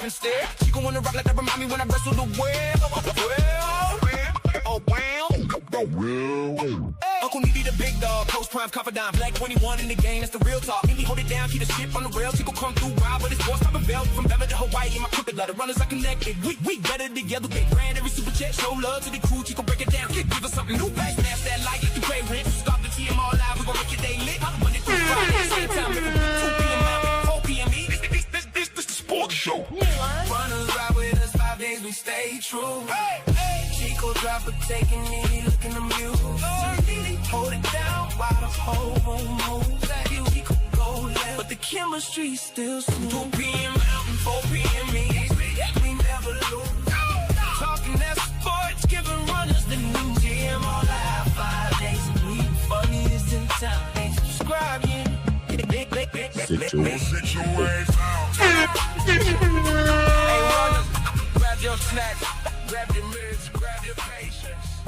stop and stare. She gon' wanna rock like that, remind me when I wrestle the Uncle Needy the big dog, post-prime confidant, black 21 in the game, that's the real talk. Needy hold it down, keep the shit on the rail. Chico come through wild, but it's boss top of belt. From Bella to Hawaii, in my crooked letter, runners are connected. We better together, big brand, every super chat. Show love to the crew, Chico break it down, give us something new. Back, smash that light, let you pay rent. Stop the TMR live, we gon' make your day lit. Monday through Friday, same time, 2 p.m. Mountain, 4 p.m. East. This the sports show. Runners ride with us 5 days, we stay true. Chico drop a taking me, looking to mute. Hold it down while the whole room moves. Chico go left, but the chemistry's still smooth. 2 p.m. Mountain, 4 p.m. East. We never lose. Talking that sports, giving runners the new TMR live 5 days a week. Funniest in town. Ain't subscribe yet. Sit your ass Hey, runners, grab your snacks, grab your minutes, grab your patience.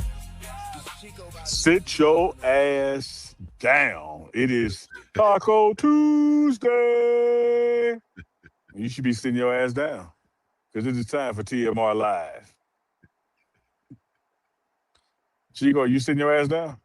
Sit your ass down. It is Taco Tuesday. You should be sitting your ass down because it is time for TMR Live. Chico, are you sitting your ass down?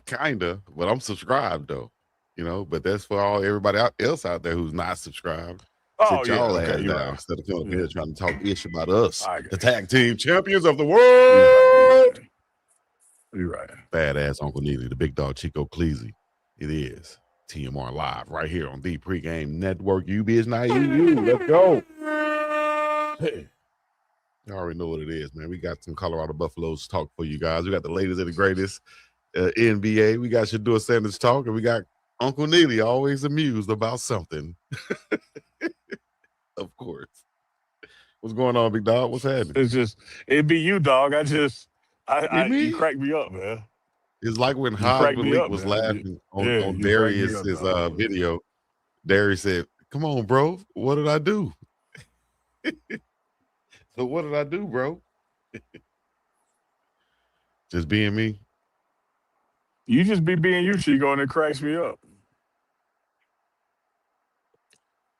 Kinda, but I'm subscribed though, you know. But that's for everybody else out there who's not subscribed. Oh, Sit y'all yeah, okay, ass you're down right. instead of coming up here trying to talk ish about us, I got the you. tag team champions of the world. You're right. Badass Uncle Neely, the big dog Chico Cleasy. It is TMR Live right here on the Pregame Network. You is not you. Let's go. Hey. You already know what it is, man. We got some Colorado Buffaloes talk for you guys. We got the latest and the greatest NBA. We got SHEDEUR Sanders talk, and we got Uncle Neely always amused about something. Of course. What's going on, big dog? What's happening? It's just, it'd be you, dog. You crack me up, man. It's like when crack me Malik up, was man. laughing on You crack me Darius's up, video. Darius said, "Come on, bro. What did I do?" So what did I do, bro? Just being me. You just be being you, Chico, and it cracks me up.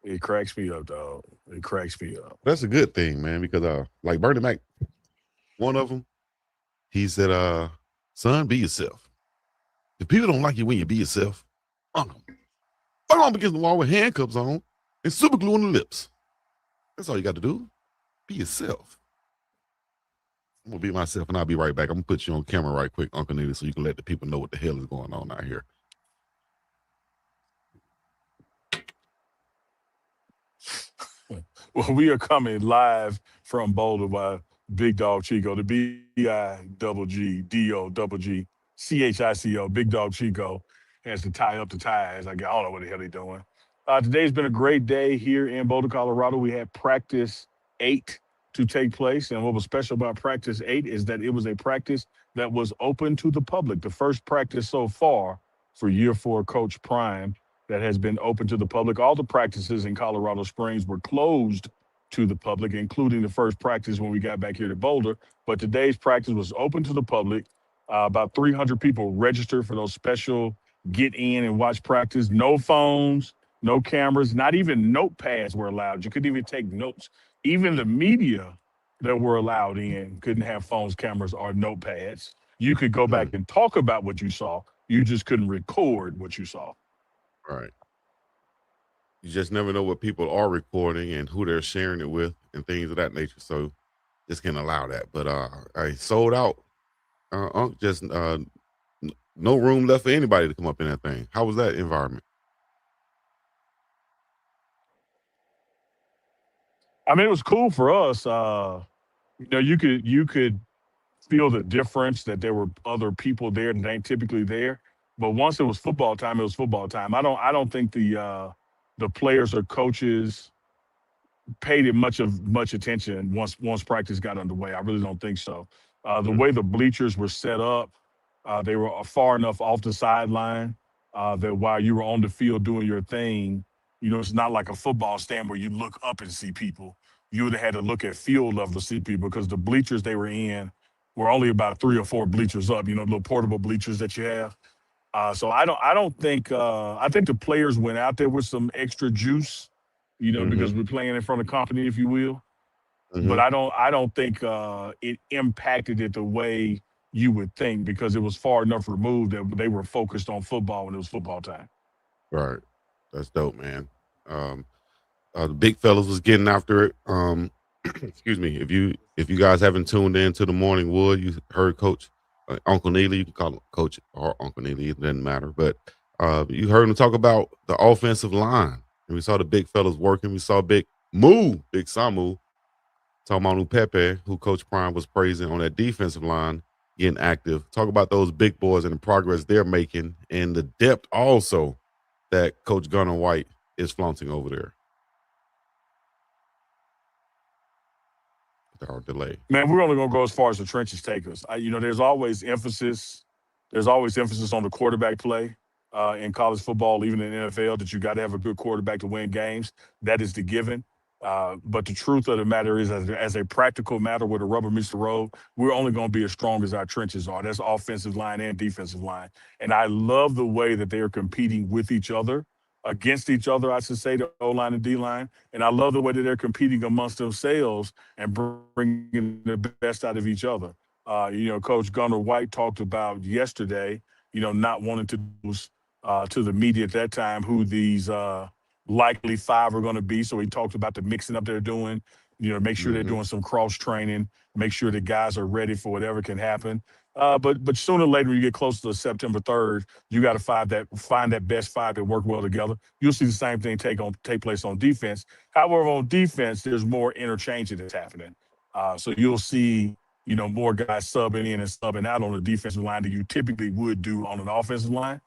It cracks me up, dog. It cracks me up. That's a good thing, man, because like Bernie Mac, one of them, he said, son, be yourself. If people don't like you when you be yourself, fuck them against the wall with handcuffs on and super glue on the lips. That's all you got to do. Be yourself. I'm going to be myself, and I'll be right back. I'm going to put you on camera right quick, Uncle Neely, so you can let the people know what the hell is going on out here. Well, we are coming live from Boulder by Big Dog Chico, the BIGGDOGCHICO. Big Dog Chico has to tie up the ties. I don't know what the hell he's doing. Today's been a great day here in Boulder, Colorado. We had practice 8 to take place. And what was special about practice 8 is that it was a practice that was open to the public. The first practice so far for year 4 Coach Prime that has been open to the public. All the practices in Colorado Springs were closed to the public, including the first practice when we got back here to Boulder. But today's practice was open to the public. About 300 people registered for those special get in and watch practice. No phones, no cameras, not even notepads were allowed. You couldn't even take notes. Even the media that were allowed in couldn't have phones, cameras, or notepads. You could go back and talk about what you saw. You just couldn't record what you saw. Right. You just never know what people are recording and who they're sharing it with and things of that nature. So just can't allow that. But I sold out. Just no room left for anybody to come up in that thing. How was that environment? I mean, it was cool for us. You could feel the difference that there were other people there that ain't typically there. But once it was football time, it was football time. I don't think the players or coaches paid it much attention once practice got underway. I really don't think so. The way the bleachers were set up, they were far enough off the sideline that while you were on the field doing your thing, it's not like a football stand where you look up and see people. You would have had to look at field level to see people because the bleachers they were in were only about 3 or 4 bleachers up. Little portable bleachers that you have. So I don't think I think the players went out there with some extra juice because we're playing in front of company, if you will. But Mm-hmm. I don't think it impacted it the way you would think, because it was far enough removed that they were focused on football when it was football time. Right. That's dope, man. Um, the big fellas was getting after it. Excuse me. If you guys haven't tuned in to the Morning Wood, you heard Coach Uncle Neely. You can call him Coach or Uncle Neely. It doesn't matter. But you heard him talk about the offensive line, and we saw the big fellas working. We saw Big Samu, talking about Pepe, who Coach Prime was praising on that defensive line, getting active. Talk about those big boys and the progress they're making, and the depth also that Coach Gunnar White is flaunting over there. Our delay. Man, we're only going to go as far as the trenches take us. There's always emphasis. There's always emphasis on the quarterback play in college football, even in the NFL, that you got to have a good quarterback to win games. That is the given. But the truth of the matter is, as a practical matter where the rubber meets the road, we're only going to be as strong as our trenches are. That's offensive line and defensive line. And I love the way that they are competing with each other, against each other, I should say, the O-line and D-line. And I love the way that they're competing amongst themselves and bringing the best out of each other. Coach Gunnar White talked about yesterday, not wanting to lose to the media at that time who these likely 5 are going to be. So he talked about the mixing up they're doing, make sure they're doing some cross training, make sure the guys are ready for whatever can happen. But sooner or later, when you get close to September 3rd, you got to find that best 5 that work well together. You'll see the same thing take place on defense. However, on defense, there's more interchanging that's happening. So you'll see, more guys subbing in and subbing out on the defensive line than you typically would do on an offensive line.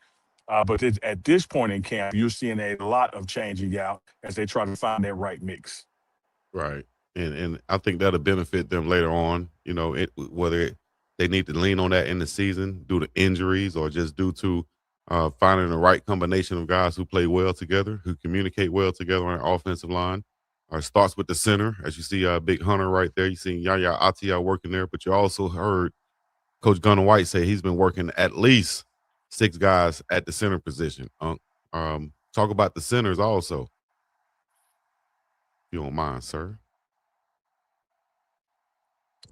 But at this point in camp, you're seeing a lot of changing out as they try to find that right mix. Right. And I think that'll benefit them later on, whether they need to lean on that in the season due to injuries or just due to finding the right combination of guys who play well together, who communicate well together on the offensive line. It starts with the center, as you see Big Hunter right there. You see Yaya Atia working there, but you also heard Coach Gunnar White say he's been working at least 6 guys at the center position. Talk about the centers also, if you don't mind, sir.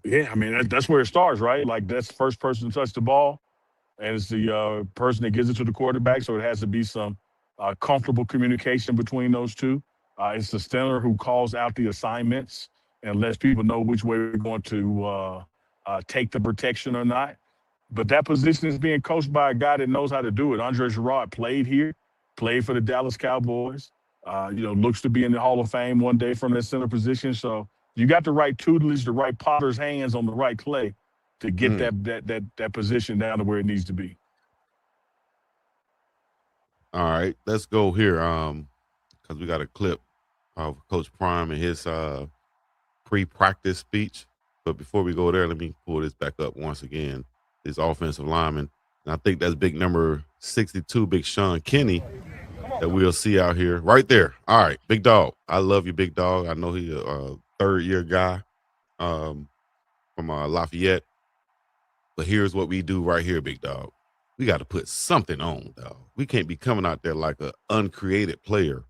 Yeah, I mean, that's where it starts, right? Like, that's the first person to touch the ball, and it's the person that gives it to the quarterback, so it has to be some comfortable communication between those two. It's the center who calls out the assignments and lets people know which way we're going to take the protection or not. But that position is being coached by a guy that knows how to do it. Andre Gerard played here, played for the Dallas Cowboys, looks to be in the Hall of Fame one day from that center position. So you got the right tutelage, the right potter's hands on the right clay to get that position down to where it needs to be. All right, let's go here because we got a clip of Coach Prime and his pre-practice speech. But before we go there, let me pull this back up once again. His offensive lineman, and I think that's big number 62, Big Sean Kenny, that we'll see out here right there. All right, big dog. I love you, big dog. I know he's a third-year guy from Lafayette. But here's what we do right here, big dog. We got to put something on, dog. We can't be coming out there like an uncreated player.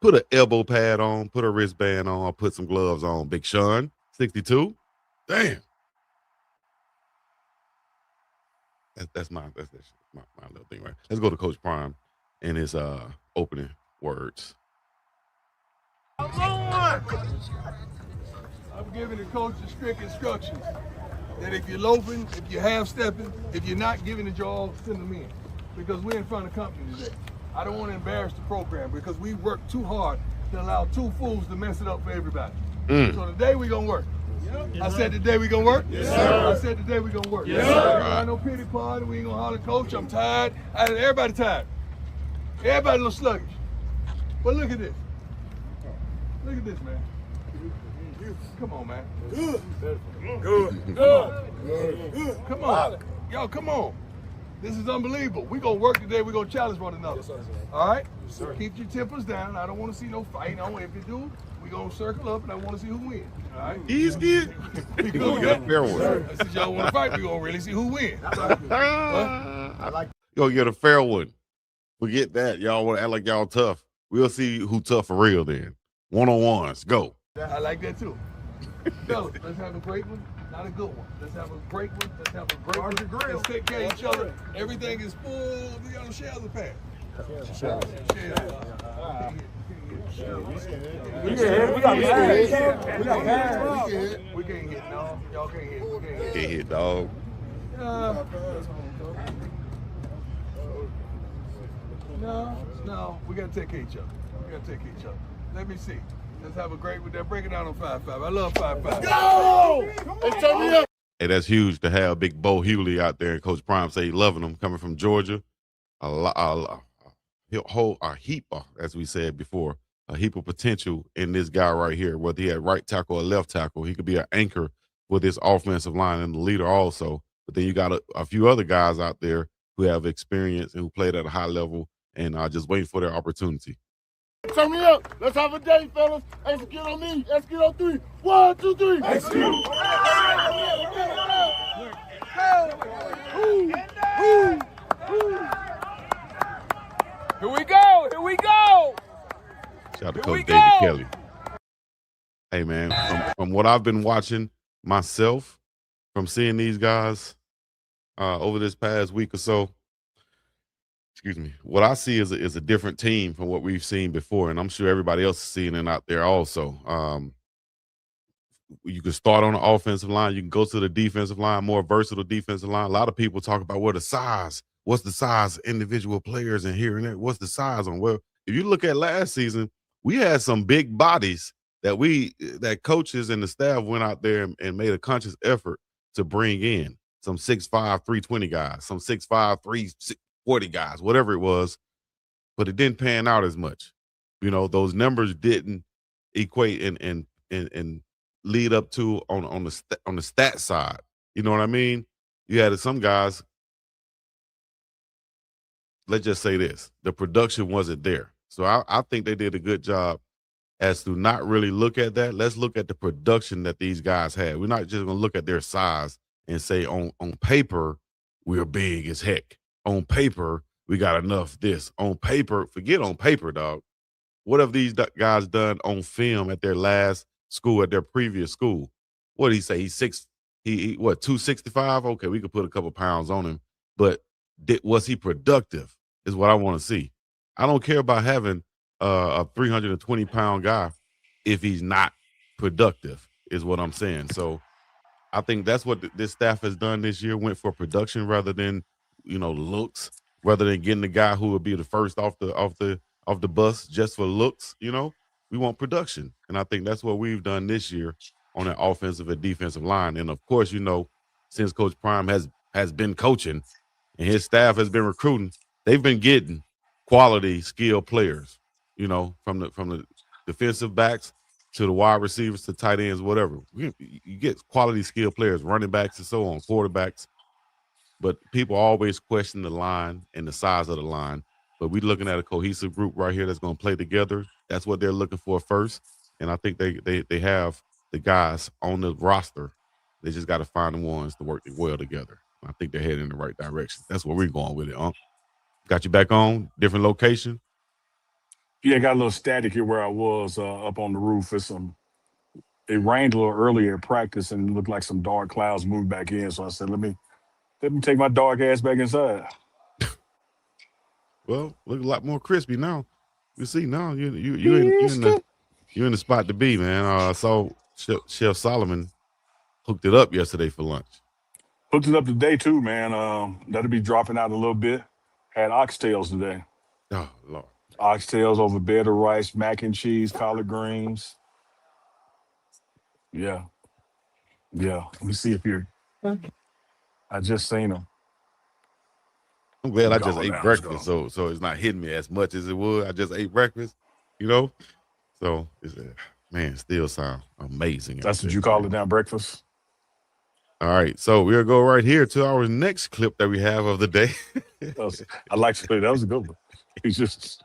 Put an elbow pad on, put a wristband on, put some gloves on. Big Sean, 62. Damn. That's my little thing, right? Let's go to Coach Prime and his opening words. I'm giving the coaches strict instructions that if you're loafing, if you're half-stepping, if you're not giving the job, send them in. Because we're in front of company today. I don't want to embarrass the program because we worked too hard to allow 2 fools to mess it up for everybody. So today we're going to work. I said today we gonna work? Yes, sir. I said today we gonna work. Yes, sir. We ain't got no pity party. We ain't gonna holler, coach, I'm tired. Everybody tired. Everybody a little sluggish. But look at this. Look at this, man. Come on, man. Good. Come on. Y'all, come on. This is unbelievable. We gonna work today. We gonna challenge one another. Yes, sir. All right? Yes, sir. Keep your tempers down. I don't want to see no fight. If you do, we gonna circle up and I want to see who wins. All right? He's good. We gonna get a fair one. Since y'all want to fight, we gonna really see who wins. I like. You gonna get a fair one. Forget that. Y'all want to act like y'all tough. We'll see who tough for real then. One-on-ones. Go. I like that too. Fellas, let's have a great one, not a good one. Let's have a great one. Let's have a great one. Let's take care of each other. Everything is full. We got to share the pass. Share. We can't hit, no. Y'all can't hit. We can't hit, dog. No. We got to take care of each other. Let me see. Let's have a great one. Break it down on 5-5. I love 5-5. Go! Hey, turn me up. Hey, that's huge to have Big Bo Hewley out there, and Coach Prime say he loving him, coming from Georgia. A heap, as we said before, a heap of potential in this guy right here. Whether he had right tackle or left tackle, he could be an anchor for this offensive line and the leader also. But then you got a few other guys out there who have experience and who played at a high level and just waiting for their opportunity. Turn me up. Let's have a day, fellas. Execute on me. Execute on 3. 1, 2, 3. Execute. Here we go. Shout out to Coach David Kelly. Hey, man, from what I've been watching myself, from seeing these guys over this past week or so, what I see is a different team from what we've seen before, and I'm sure everybody else is seeing it out there also. You can start on the offensive line. You can go to the defensive line, more versatile defensive line. A lot of people talk about what's the size of individual players and here and there. What's the size on? Well, if you look at last season, we had some big bodies that coaches and the staff went out there and made a conscious effort to bring in some 6'5", 320 guys, some 6'5", 340 guys, whatever it was, but it didn't pan out as much. You know, those numbers didn't equate and lead up to on the stat side. You know what I mean? You had some guys. Let's just say this: the production wasn't there. So I think they did a good job as to not really look at that. Let's look at the production that these guys had. We're not just going to look at their size and say on paper we're big as heck. On paper we got enough this. On paper, forget on paper, dog. What have these guys done on film at their last school, at their previous school? What did he say? He's 265? Okay, we could put a couple pounds on him, but was he productive is what I want to see. I don't care about having a 320-pound guy if he's not productive is what I'm saying. So I think that's what this staff has done this year, went for production rather than, looks, rather than getting the guy who would be the first off the bus just for looks. We want production. And I think that's what we've done this year on an offensive and defensive line. And of course, since Coach Prime has been coaching and his staff has been recruiting, they've been getting quality skilled players, from the defensive backs to the wide receivers to tight ends, whatever. You get quality skilled players, running backs and so on, quarterbacks. But people always question the line and the size of the line. But we're looking at a cohesive group right here that's going to play together. That's what they're looking for first. And I think they have the guys on the roster. They just got to find the ones to work well together. I think they're heading in the right direction. That's where we're going with it, huh? Got you back on, different location? Yeah, got a little static here where I was up on the roof. It rained a little earlier at practice and looked like some dark clouds moved back in. So I said, let me take my dark ass back inside. Well, look a lot more crispy now. You see now you're in the spot to be, man. I saw Chef Solomon hooked it up yesterday for lunch. Hooked it up today too, man. That'll be dropping out a little bit. Had oxtails today. Oh Lord. Oxtails over bed of rice, mac and cheese, collard greens. Yeah. Let me see if you're. I just seen them. I'm glad I just ate breakfast, so it's not hitting me as much as it would. I just ate breakfast, So man, still sound amazing. That's what you call it now, breakfast. All right, so we'll go right here to our next clip that we have of the day. I like to play. That was a good one. He's just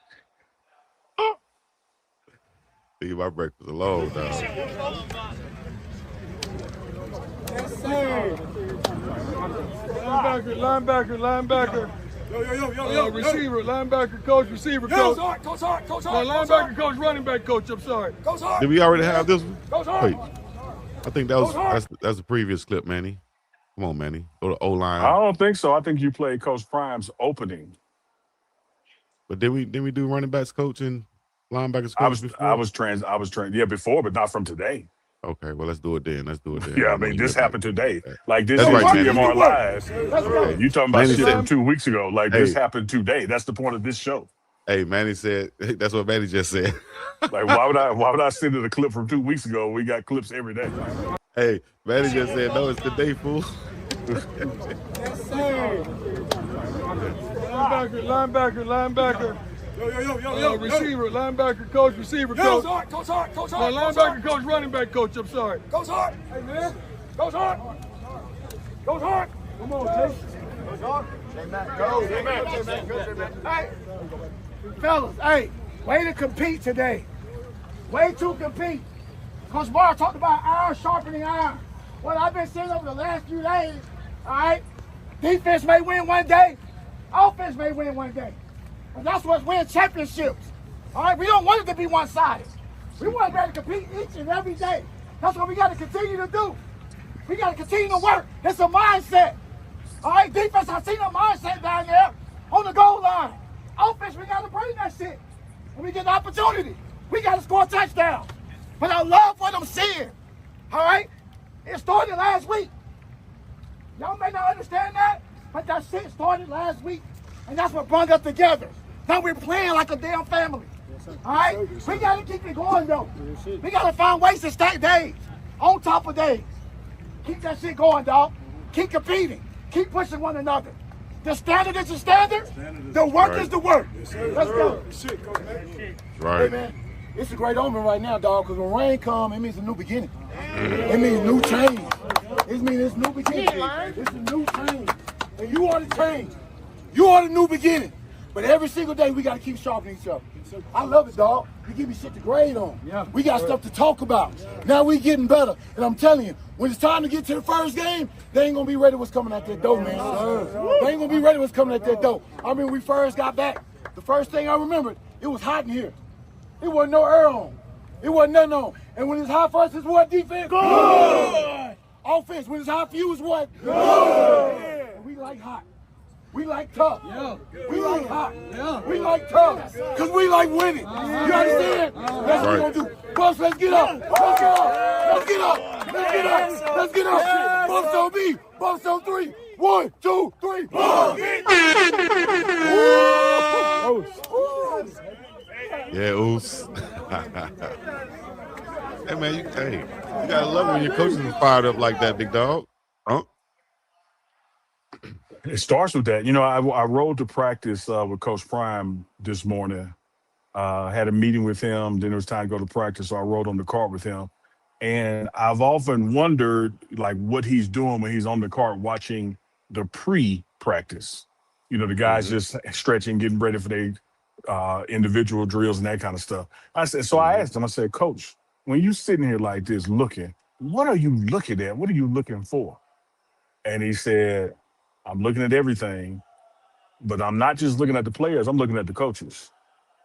think about breakfast alone, dog. Linebacker. Receiver, linebacker coach, receiver coach. Coach Hart. Linebacker coach, running back coach. I'm sorry. Did we already have this one? Wait, I think Coach that's the previous clip, Manny. Come on, Manny. Go to O-line. I don't think so. I think you played Coach Prime's opening. But did we do running backs coach and linebackers coach before? I was trained. Yeah, before, but not from today. Okay, well let's do it then. Yeah, I mean this happened today. Like this That's is right, TMR Manny. Live. Okay. You talking about Manny shit said- from 2 weeks ago? Like this Hey. happened today. That's the point of this show. Hey, Manny said that's what Manny just said. Like why would I send it a clip from 2 weeks ago? We got clips every day. Hey, Manny just said no, it's today, fool. Linebacker. Receiver, linebacker coach, receiver coach. Coach Hart. Linebacker coach, running back coach. I'm sorry. Coach Hart. Hey man. Coach Hart. Come on, Jay. Coach Hart. Hey, fellas, hey, way to compete today. Way to compete. Coach Barr talked about iron sharpening iron. Well, I've been seeing over the last few days, all right, defense may win one day, offense may win one day. And that's what's winning championships. All right, we don't want it to be one-sided. We want to be able to compete each and every day. That's what we got to continue to do. We got to continue to work. It's a mindset. All right, defense, I seen a mindset down there on the goal line. Offense, we got to bring that shit. When we get the opportunity, we got to score touchdowns. But I love what I'm seeing. All right, it started last week. Y'all may not understand that, but that shit started last week. And that's what brought us together. Now we're playing like a damn family. All right? We got to keep it going, though. We got to find ways to stack days on top of days. Keep that shit going, dog. Keep competing. Keep pushing one another. The standard is the standard. The work is the work. Let's go. Right. Hey, man, it's a great omen right now, dog, because when rain comes, it means a new beginning. It means new change. It means it's new beginning. It's a new change. And you are the change. You are the new beginning. But every single day, we got to keep sharpening each other. I love it, dog. You give me shit to grade on. We got stuff to talk about. Now we getting better. And I'm telling you, when it's time to get to the first game, they ain't going to be ready what's coming out that door, man. They ain't going to be ready what's coming out that door. I mean, we first got back. The first thing I remembered, it was hot in here. It wasn't no air on. It wasn't nothing on. And when it's hot for us, it's what, defense? Good! Offense, when it's hot for you, it's what? Good! And we like hot. We like tough. Yeah. We like hot. Yeah. We like tough. Because we like winning. You understand? That's what we're going to do. Buffs, let's get up. Let's get up. Let's get up. Let's get up. Let's get up. Buffs on me. Buffs on 3. 1, 2, 3. Buffs. Yeah, Oos. Hey man, you gotta love when your coaches is fired up like that, big dog. Huh? It starts with that. You know, I rode to practice with Coach Prime this morning. Had a meeting with him. Then it was time to go to practice, so I rode on the cart with him. And I've often wondered, like, what he's doing when he's on the cart watching the pre-practice. You know, the guys just stretching, getting ready for their individual drills and that kind of stuff. I asked him, I said, Coach, when you sitting here like this looking, what are you looking at? What are you looking for? And he said, I'm looking at everything, but I'm not just looking at the players. I'm looking at the coaches.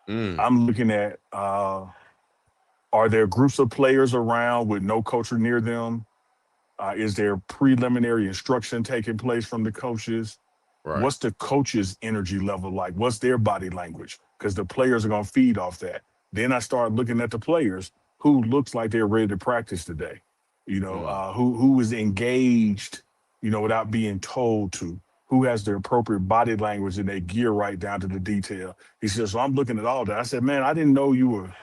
I'm looking at, are there groups of players around with no coach near them? Is there preliminary instruction taking place from the coaches? Right. What's the coach's energy level like? What's their body language? Because the players are going to feed off that. Then I start looking at the players who looks like they're ready to practice today. You know, who is engaged, you know, without being told to, who has the appropriate body language and their gear right down to the detail. He said, so I'm looking at all that. I said, man, I didn't know you were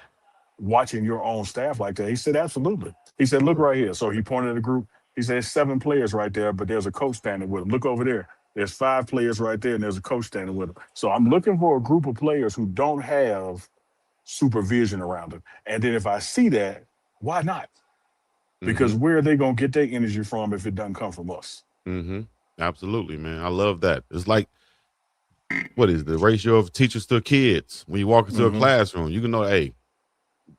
watching your own staff like that. He said, absolutely. He said, look right here. So he pointed at a group. He said, 7 players right there, but there's a coach standing with them. Look over there. There's 5 players right there, and there's a coach standing with them. So I'm looking for a group of players who don't have supervision around them. And then if I see that, why not? Because where are they going to get their energy from if it doesn't come from us? Absolutely, man. I love that. It's like, what is the ratio of teachers to kids? When you walk into a classroom, you can know, hey,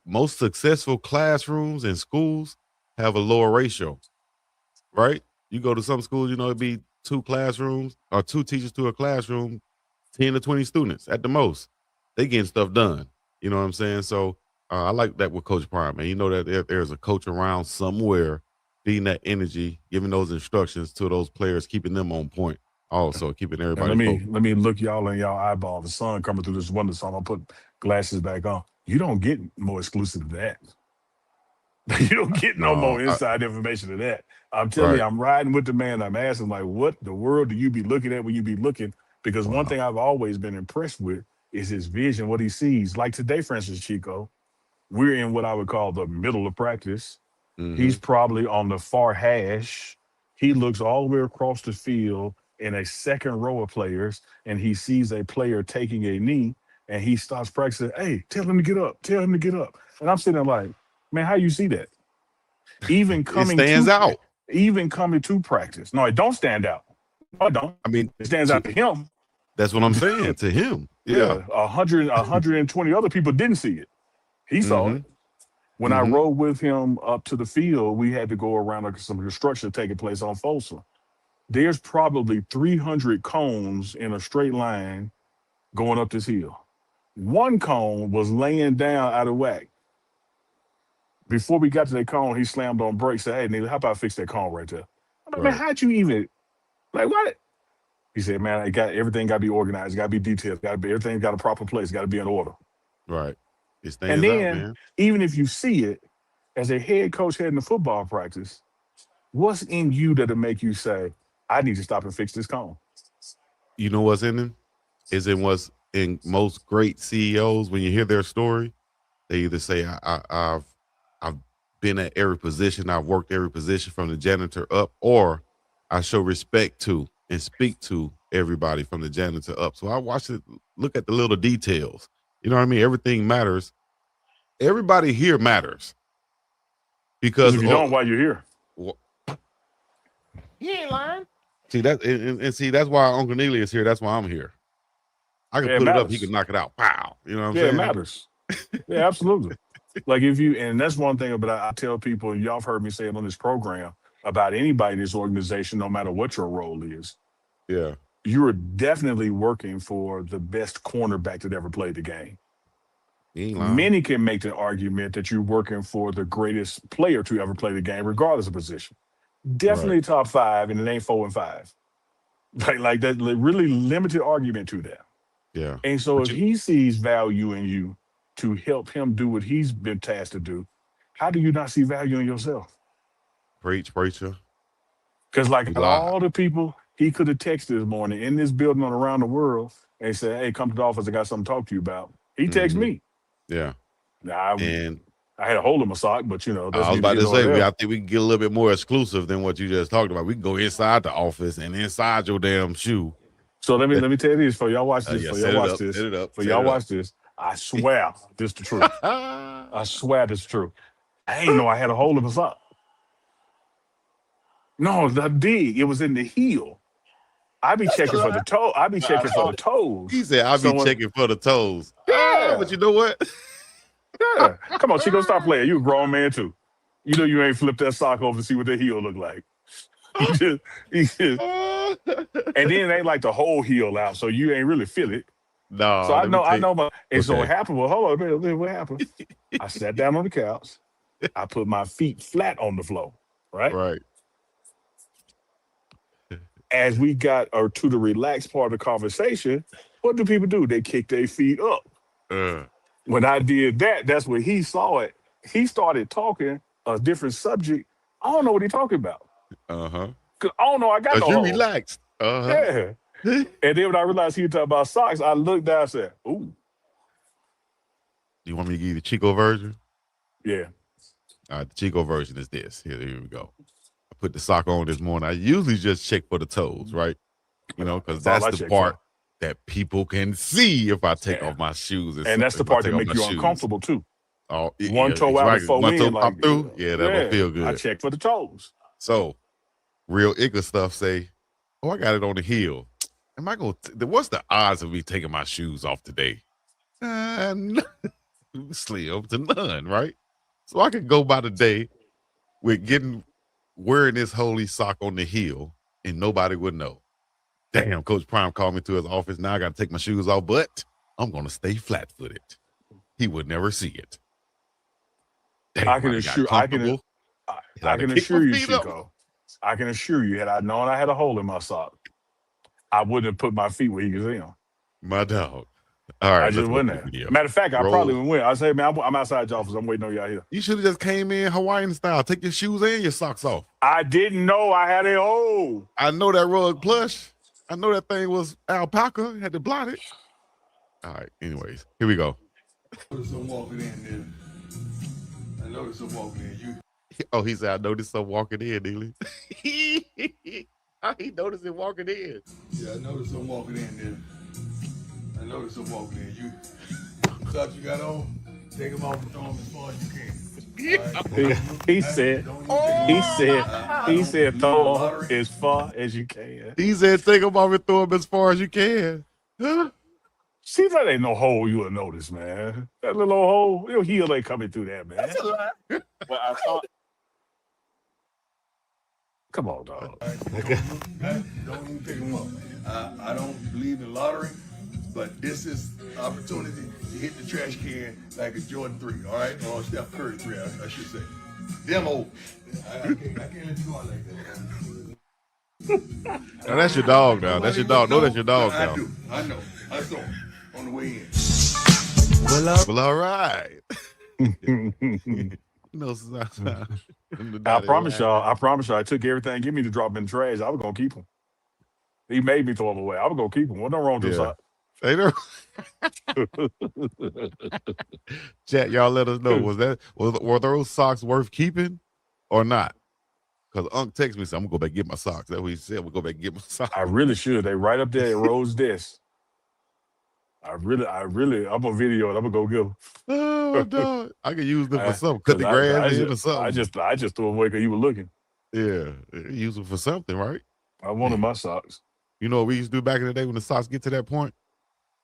most successful classrooms and schools have a lower ratio, right? You go to some schools, you know, it'd be 2 classrooms or 2 teachers to a classroom, 10 to 20 students at the most. They getting stuff done. You know what I'm saying? So I like that with Coach Prime, man. You know that there's a coach around somewhere feeding that energy, giving those instructions to those players, keeping them on point, also keeping everybody focused. Let me look y'all in y'all eyeball. The sun coming through this window, so I'm gonna put glasses back on. You don't get more exclusive than that. You don't get no more inside information than that. I'm telling you, I'm riding with the man. I'm asking, like, what the world do you be looking at when you be looking? Because one thing I've always been impressed with is his vision, what he sees. Like today, for instance, Chico, we're in what I would call the middle of practice. He's probably on the far hash. He looks all the way across the field in a second row of players, and he sees a player taking a knee, and he starts practicing. Hey, tell him to get up. Tell him to get up. And I'm sitting there like, man, how you see that? Even coming it stands out. Even coming to practice. No, it don't stand out. No, it don't. I mean, it stands out to him. That's what I'm saying, to him. Yeah. 120 other people didn't see it. He saw it. When I rode with him up to the field, we had to go around some construction taking place on Folsom. There's probably 300 cones in a straight line going up this hill. One cone was laying down out of whack. Before we got to that cone, he slammed on brakes, said, hey, nigga, how about I fix that cone right there? I'm like, man, how'd you even, like, what? He said, man, everything got to be organized, got to be detailed, everything got a proper place, got to be in order. Right. It stands and then, out, man. Even if you see it, as a head coach heading to football practice, what's in you that'll make you say, I need to stop and fix this cone? You know what's in them? Is in what's in most great CEOs, when you hear their story, they either say, I've been at every position, I've worked every position from the janitor up, or I show respect to and speak to everybody from the janitor up. So I watch it, look at the little details. You know what I mean? Everything matters. Everybody here matters. Because if you don't, why you're here? He ain't lying. See that, and see, that's why Uncle Neely is here. That's why I'm here. I can put it up, he can knock it out. Wow. You know what I'm saying? It matters. Yeah, absolutely. Like and that's one thing about I tell people, and y'all have heard me say it on this program, about anybody in this organization, no matter what your role is. Yeah. You are definitely working for the best cornerback that ever played the game. Many can make the argument that you're working for the greatest player to ever play the game, regardless of position. Definitely top 5, and it ain't 4 and 5. Like that, really limited argument to that. Yeah. And so if he sees value in you to help him do what he's been tasked to do, how do you not see value in yourself? Preacher. Because like all the people he could have texted this morning in this building and around the world and said, hey, come to the office, I got something to talk to you about. He texted me. Yeah. Now, I had a hole in my sock, but I was about to say, I think we can get a little bit more exclusive than what you just talked about. We can go inside the office and inside your damn shoe. So let me tell you this for y'all watch this. For y'all watch this. I swear this the truth. I swear this the truth. I ain't know I had a hole in my sock. No, I did. It was in the heel. I be checking for the toe. I be checking for the toes. He said, I be checking for the toes. Yeah. But you know what? Yeah. Come on, Chico, stop playing. You a grown man too. You know you ain't flipped that sock over to see what the heel look like. And then it ain't like the whole heel out, so you ain't really feel it. No. So I know so what happened. Well, hold on a minute. What happened? I sat down on the couch. I put my feet flat on the floor. Right. Right. As we got to the relaxed part of the conversation, what do people do? They kick their feet up. When I did that, that's when he saw it. He started talking a different subject. I don't know what he's talking about. Cause I don't know. I got no you hole. Relaxed. Yeah. And then when I realized he was talking about socks, I looked down and said, "Ooh." You want me to give you the Chico version? Yeah. All right. The Chico version is this. Here we go. I put the sock on this morning. I usually just check for the toes, right? You know, because that's the part that people can see if I take off my shoes. And that's the part that makes you uncomfortable too. Oh, one toe out and four in. Like, through? Yeah, that don't feel good. I check for the toes. So, real Ica stuff say, oh, I got it on the heel. Am I going to, what's the odds of me taking my shoes off today? Slim to none, right? So I could go by the day with wearing this holy sock on the heel and nobody would know. Damn, Coach Prime called me to his office. Now I got to take my shoes off, but I'm going to stay flat-footed. He would never see it. Damn, I can assure you, Chico. I can assure you, had I known I had a hole in my sock, I wouldn't have put my feet where he could see them. My dog. All right, I just went there. Matter of fact, I probably went. I say, man, I'm outside the office. I'm waiting on y'all here. You should have just came in Hawaiian style. Take your shoes and your socks off. I didn't know I had a hole. I know that rug plush. I know that thing was alpaca. Had to blot it. All right. Anyways, here we go. I noticed I'm walking in there. I noticed I'm walking in. Oh, he said, I noticed I'm walking in, Neely. He noticed him walking in. Yeah, I noticed I'm walking in there. I noticed I'm walking in. You socks you got on, take them off and throw them as far as you can. Right? He said, throw them as far as you can. He said, take them off and throw them as far as you can. Huh? See, that ain't no hole you would notice, man. That little hole, your heel ain't coming through that, man. That's a lie. Well, I thought. Come on, dog. Don't even pick them up. I don't believe in lottery, but this is opportunity to hit the trash can like a Jordan 3, all right? Or Steph Curry 3, I should say. Them old. I can't let you go out like that. Now, that's your dog now. That's your dog. No, that's your dog now. I know. I saw him on the way in. Well, all right. No, I promise y'all, I took everything give me to drop in the trash. I was gonna keep them. He made me throw them away. I was gonna keep them. What's wrong with this? Hey, there. Chat, y'all let us know. Were those socks worth keeping or not? Because Unc texted me, said, I'm gonna go back and get my socks. That's what he said. We'll go back and get my socks. I really should. They right up there at Rose desk. I'm gonna video it. I'm gonna go get them. Oh, dog. I could use them for something. Cut the grass in or something. I just threw them away because you were looking. Yeah, use them for something, right? I wanted my socks. You know what we used to do back in the day when the socks get to that point?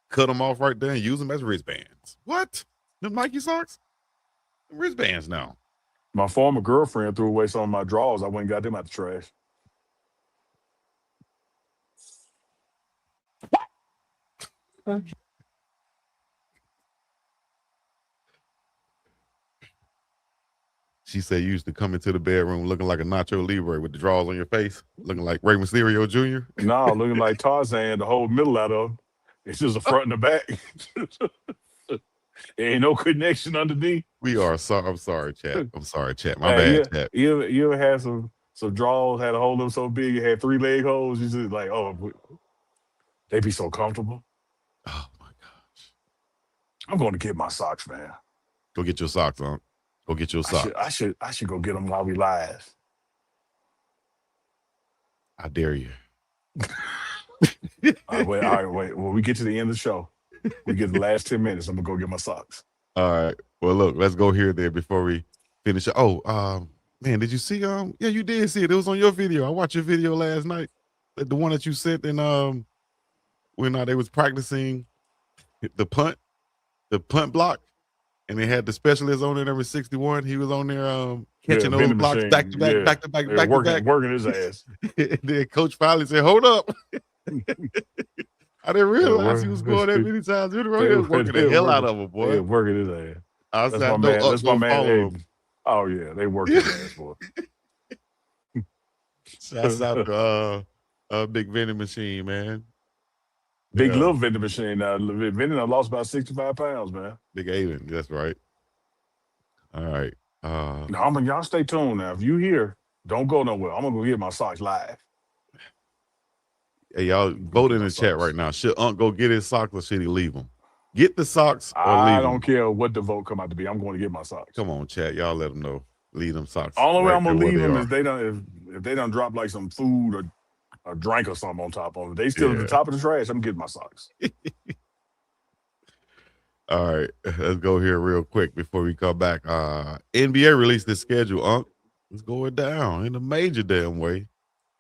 Cut them off right there and use them as wristbands. What? Them Nike socks? Wristbands now. My former girlfriend threw away some of my drawers. I went and got them out the trash. She said you used to come into the bedroom looking like a Nacho Libre with the drawers on your face, looking like Rey Mysterio Jr. No, looking like Tarzan, the whole middle out of them. It's just the front and the back. There ain't no connection underneath. We are sorry. I'm sorry, chat. I'm sorry, chat. My bad, chat. You ever had some drawers had a hole in them so big you had 3 leg holes? You just like, oh, they be so comfortable. Oh my gosh. I'm going to get my socks, man. Go get your socks, Unc. Go get your socks. I should go get them while we live. I dare you. All right, wait. When we get to the end of the show, we get the last 10 minutes. I'm gonna go get my socks. All right. Well, look, let's go here there before we finish. Oh, man, did you see? Yeah, you did see it. It was on your video. I watched your video last night, the one that you sent, and when they was practicing the punt block. And they had the specialist on there, number 61. He was on there catching those blocks back to back, working his ass. And then Coach finally said, "Hold up." I didn't realize he was going that many times. He was working the hell out of him, boy. Yeah, working his ass. I said, that's my man. Oh yeah, they work his ass, boy. Shouts out to Big Vending Machine, man. Big little vending machine now. Vending, I lost about 65 pounds, man. Big Aiden, that's right. All right. No, y'all stay tuned now. If you here, don't go nowhere. I'm gonna go get my socks live. Hey, y'all vote in the chat right now. Should Unc go get his socks or should he leave them? Get the socks or leave them. I don't care what the vote come out to be. I'm going to get my socks. Come on, chat. Y'all let them know. Leave them socks. Only way I'm gonna leave them is if they don't drop like some food or a drink or something on top of it. They still at the top of the trash. I'm getting my socks. All right, let's go here real quick before we come back. NBA released this schedule, Unc. It's going down in a major damn way.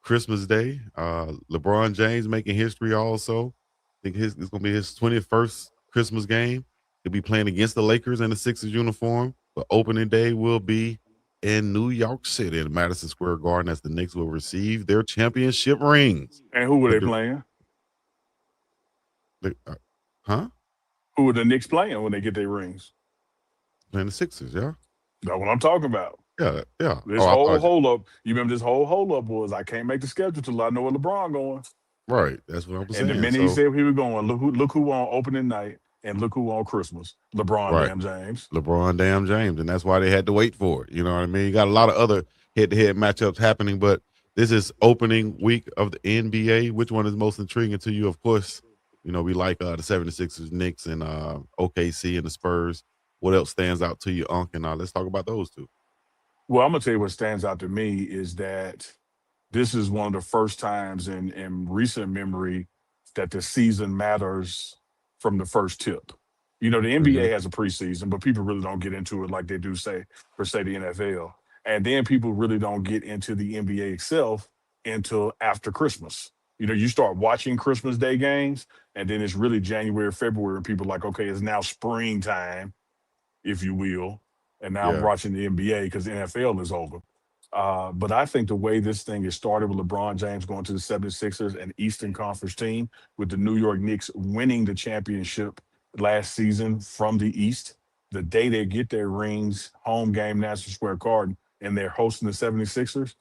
Christmas Day, LeBron James making history also. I think it's going to be his 21st Christmas game. He'll be playing against the Lakers in the Sixers uniform. But opening day will be in New York City in Madison Square Garden as the Knicks will receive their championship rings. And who were they playing? Huh? Who are the Knicks playing when they get their rings? Playing the Sixers, yeah. That's what I'm talking about. Yeah, yeah. This Oh, I whole thought you, hold up. You remember this whole hold up was I can't make the schedule till I know where LeBron going. right. That's what I was And the saying. minute he So, said he was going, look who on opening night and look who on Christmas. LeBron right. damn James. LeBron damn James. And that's why they had to wait for it. You know what I mean? You got a lot of other head-to-head matchups happening, but this is opening week of the NBA. Which one is most intriguing to you? Of course, we like the 76ers, Knicks, and OKC and the Spurs. What else stands out to you, Unc? And let's talk about those two. Well, I'm gonna tell you what stands out to me is that this is one of the first times in recent memory that the season matters from the first tip. The Mm-hmm. NBA has a preseason, but people really don't get into it like they do say the NFL. And then people really don't get into the NBA itself until after Christmas. You start watching Christmas Day games, and then it's really January, February, and people are like, okay, it's now springtime, if you will. And now I'm Yeah. watching the NBA because the NFL is over. But I think the way this thing is started with LeBron James going to the 76ers, an Eastern Conference team, with the New York Knicks winning the championship last season from the East, the day they get their rings, home game, National Square Garden, and they're hosting the 76ers,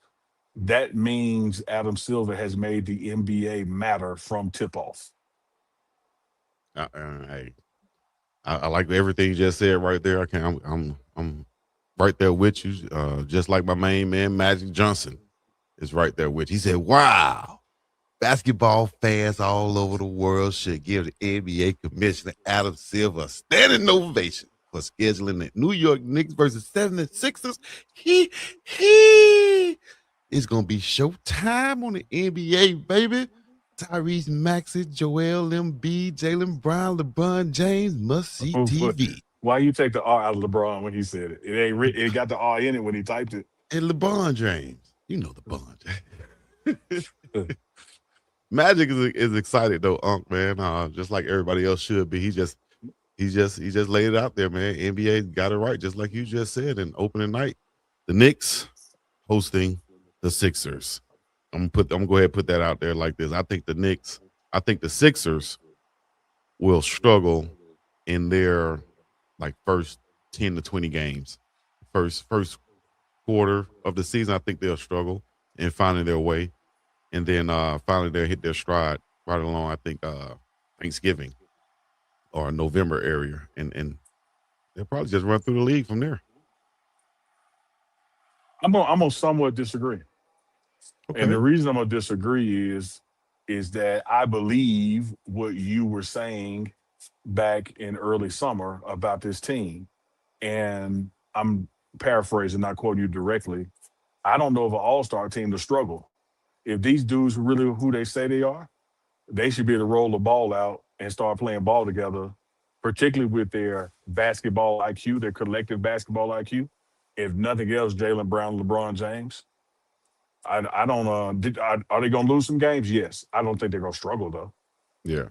that means Adam Silver has made the NBA matter from tip-off. Hey, I like everything you just said right there. I'm right there with you. Just like my main man Magic Johnson is right there with you. He said, "Wow, basketball fans all over the world should give the NBA Commissioner Adam Silver a standing ovation for scheduling the New York Knicks versus 76ers. He it's gonna be showtime on the NBA, baby. Tyrese Maxey, Joel Embiid, Jalen Brown, LeBron James must see TV." Why you take the R out of LeBron when he said it? It ain't it got the R in it when he typed it. And LeBron James, LeBron James. Magic is excited though, Unc, man. Just like everybody else should be. He just laid it out there, man. NBA got it right, just like you just said. In opening night, the Knicks hosting the Sixers. I'm gonna go ahead and put that out there like this. I think the Sixers will struggle in their first 10 to 20 games. First quarter of the season, I think they'll struggle in finding their way. And then finally they'll hit their stride right along, I think, Thanksgiving or November area. And they'll probably just run through the league from there. I'm gonna somewhat disagree. Okay. And the reason I'm gonna disagree is that I believe what you were saying back in early summer about this team. And I'm paraphrasing, not quoting you directly. I don't know of an all-star team to struggle. If these dudes are really who they say they are, they should be able to roll the ball out and start playing ball together, particularly with their basketball IQ, their collective basketball IQ. If nothing else, Jalen Brown, LeBron James. I don't are they going to lose some games? Yes. I don't think they're going to struggle though. Yeah.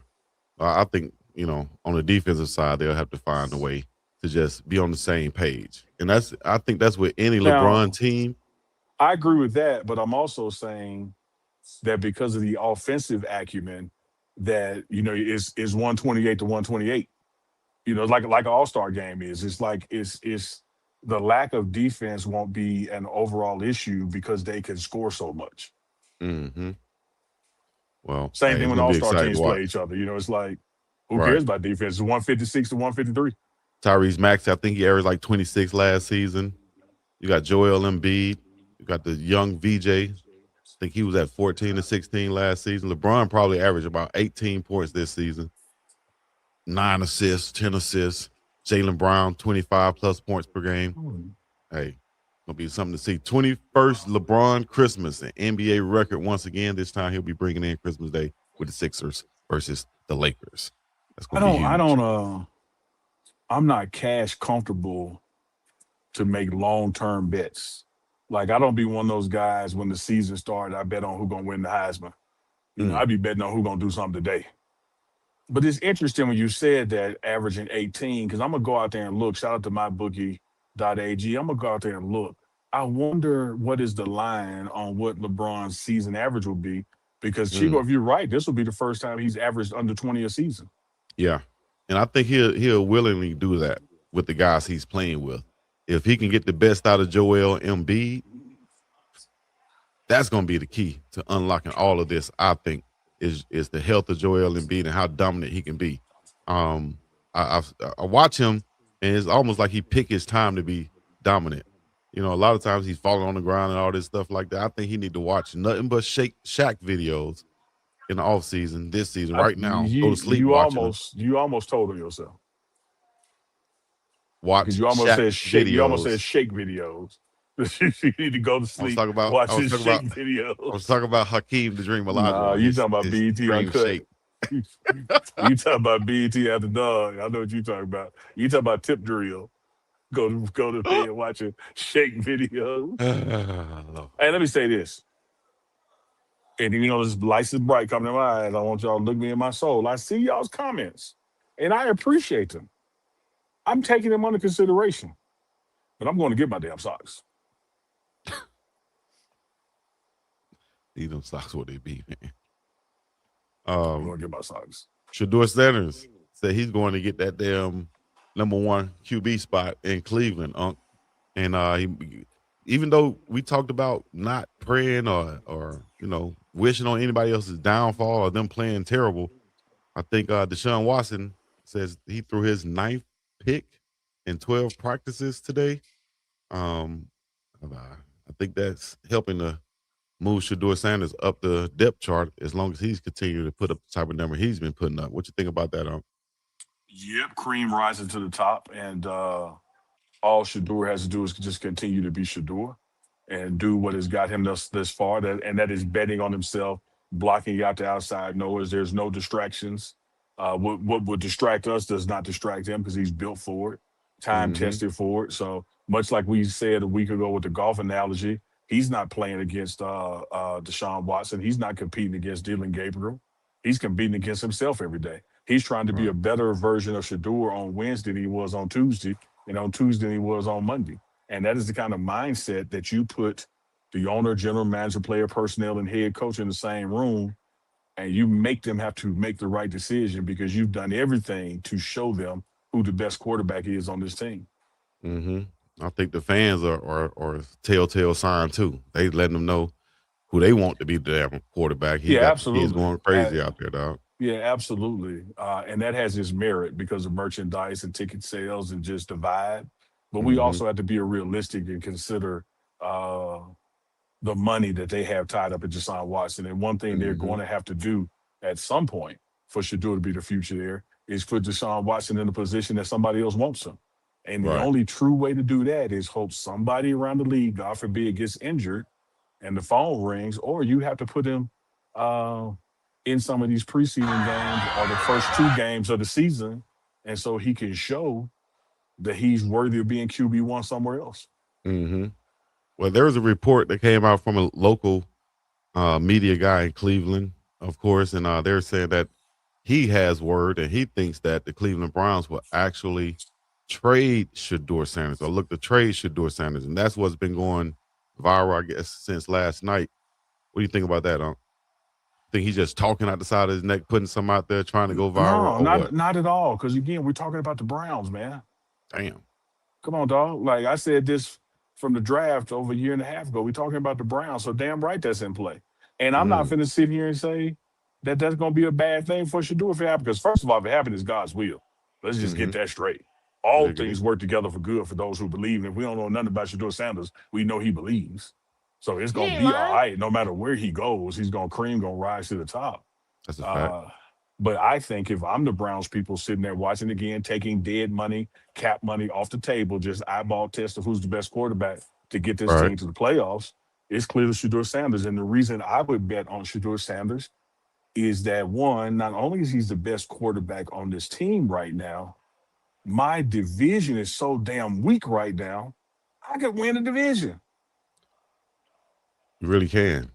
I think, on the defensive side, they'll have to find a way to just be on the same page. And I think that's with any LeBron team. I agree with that, but I'm also saying that because of the offensive acumen that, is 128 to 128. Like an all-star game is. It's like it's the lack of defense won't be an overall issue because they can score so much. Mm-hmm. Well, same thing when all-star teams play each other. It's like, who cares about defense? It's 156 to 153. Tyrese Maxey, I think he averaged 26 last season. You got Joel Embiid. You got the young VJ. I think he was at 14 to 16 last season. LeBron probably averaged about 18 points this season. 9 assists, 10 assists. Jalen Brown, 25 plus points per game. Hey, gonna be something to see. 21st LeBron Christmas, an NBA record once again. This time he'll be bringing in Christmas Day with the Sixers versus the Lakers. That's gonna be huge. I'm not cash comfortable to make long-term bets. Like, I don't be one of those guys when the season started, I bet on who's going to win the Heisman. I be betting on who's going to do something today. But it's interesting when you said that averaging 18, because I'm going to go out there and look. Shout out to mybookie.ag. I'm going to go out there and look. I wonder what is the line on what LeBron's season average will be. Because, Chico, if you're right, this will be the first time he's averaged under 20 a season. Yeah. And I think he'll willingly do that with the guys he's playing with. If he can get the best out of Joel Embiid, that's going to be the key to unlocking all of this. I think is the health of Joel Embiid and how dominant he can be. Um, I watch him, and it's almost like he pick his time to be dominant. You know, a lot of times he's falling on the ground and all this stuff like that. I think he need to watch nothing but Shaq videos in the off season, this season, right now. Go to sleep watching them. You almost told on yourself. Watch You almost Shaq said shake. videos. You almost said shake videos. You need to go to sleep. Watching shake videos. I was talking about Hakeem the Dream Elijah. Nah, you talking about BET Uncut. You talking about BET After Dog. I know what you talking about. You talking about Tip Drill. Go to bed watching shake videos. Hey, let me say this. And you know, this lights is bright coming in my eyes. I want y'all to look me in my soul. I see y'all's comments, and I appreciate them. I'm taking them under consideration, but I'm going to get my damn socks. These them socks what they be, man. I'm going to get my socks. SHEDEUR Sanders said he's going to get that damn #1 QB spot in Cleveland, and he, even though we talked about not praying or you know wishing on anybody else's downfall or them playing terrible, I think Deshaun Watson says he threw his 9th pick in 12 practices today. I think that's helping to move SHEDEUR Sanders up the depth chart as long as he's continuing to put up the type of number he's been putting up. What you think about that, Yep, cream rising to the top, and all SHEDEUR has to do is just continue to be SHEDEUR and do what has got him this far, and that is betting on himself, blocking out the outside noise. There's no distractions. What would distract us does not distract him because he's built for it, time-tested for it. So much like we said a week ago with the golf analogy, he's not playing against Deshaun Watson. He's not competing against Dylan Gabriel. He's competing against himself every day. He's trying to be a better version of SHEDEUR on Wednesday than he was on Tuesday, and on Tuesday than he was on Monday. And that is the kind of mindset that you put the owner, general manager, player personnel, and head coach in the same room, and you make them have to make the right decision because you've done everything to show them who the best quarterback is on this team. I think the fans are telltale sign too. They letting them know who they want to be the damn quarterback. Absolutely. He's going crazy out there, dog. Yeah, absolutely. And that has its merit because of merchandise and ticket sales and just the vibe. But we also have to be realistic and consider the money that they have tied up in Deshaun Watson. And one thing they're going to have to do at some point for SHEDEUR to be the future there is put Deshaun Watson in a position that somebody else wants him. And the only true way to do that is hope somebody around the league, God forbid, gets injured and the phone rings, or you have to put him in some of these preseason games or the first 2 games of the season, and so he can show that he's worthy of being QB1 somewhere else. Well, there was a report that came out from a local media guy in Cleveland, of course, and they're saying that he has word and he thinks that the Cleveland Browns will actually trade SHEDEUR Sanders or look to trade SHEDEUR Sanders, and that's what's been going viral, I guess, since last night. What do you think about that, Think he's just talking out the side of his neck, putting some out there, trying to go viral? No, not at all. Because again, we're talking about the Browns, man. Damn. Come on, dog. Like I said this from the draft over a year and a half ago. We're talking about the Browns, so damn right that's in play. And I'm not finna sit here and say that that's going to be a bad thing for SHEDEUR if it happens. Because first of all, if it happens, it's God's will. Let's just get that straight. All things work together for good for those who believe. And if we don't know nothing about SHEDEUR Sanders, we know he believes. So it's going to be all right. No matter where he goes, he's going to rise to the top. That's a fact. But I think if I'm the Browns people sitting there watching again, taking dead money, cap money off the table, just eyeball test of who's the best quarterback to get this team to the playoffs, it's clearly SHEDEUR Sanders. And the reason I would bet on SHEDEUR Sanders is that, one, not only is he the best quarterback on this team right now, my division is so damn weak right now, I could win the division. You really can.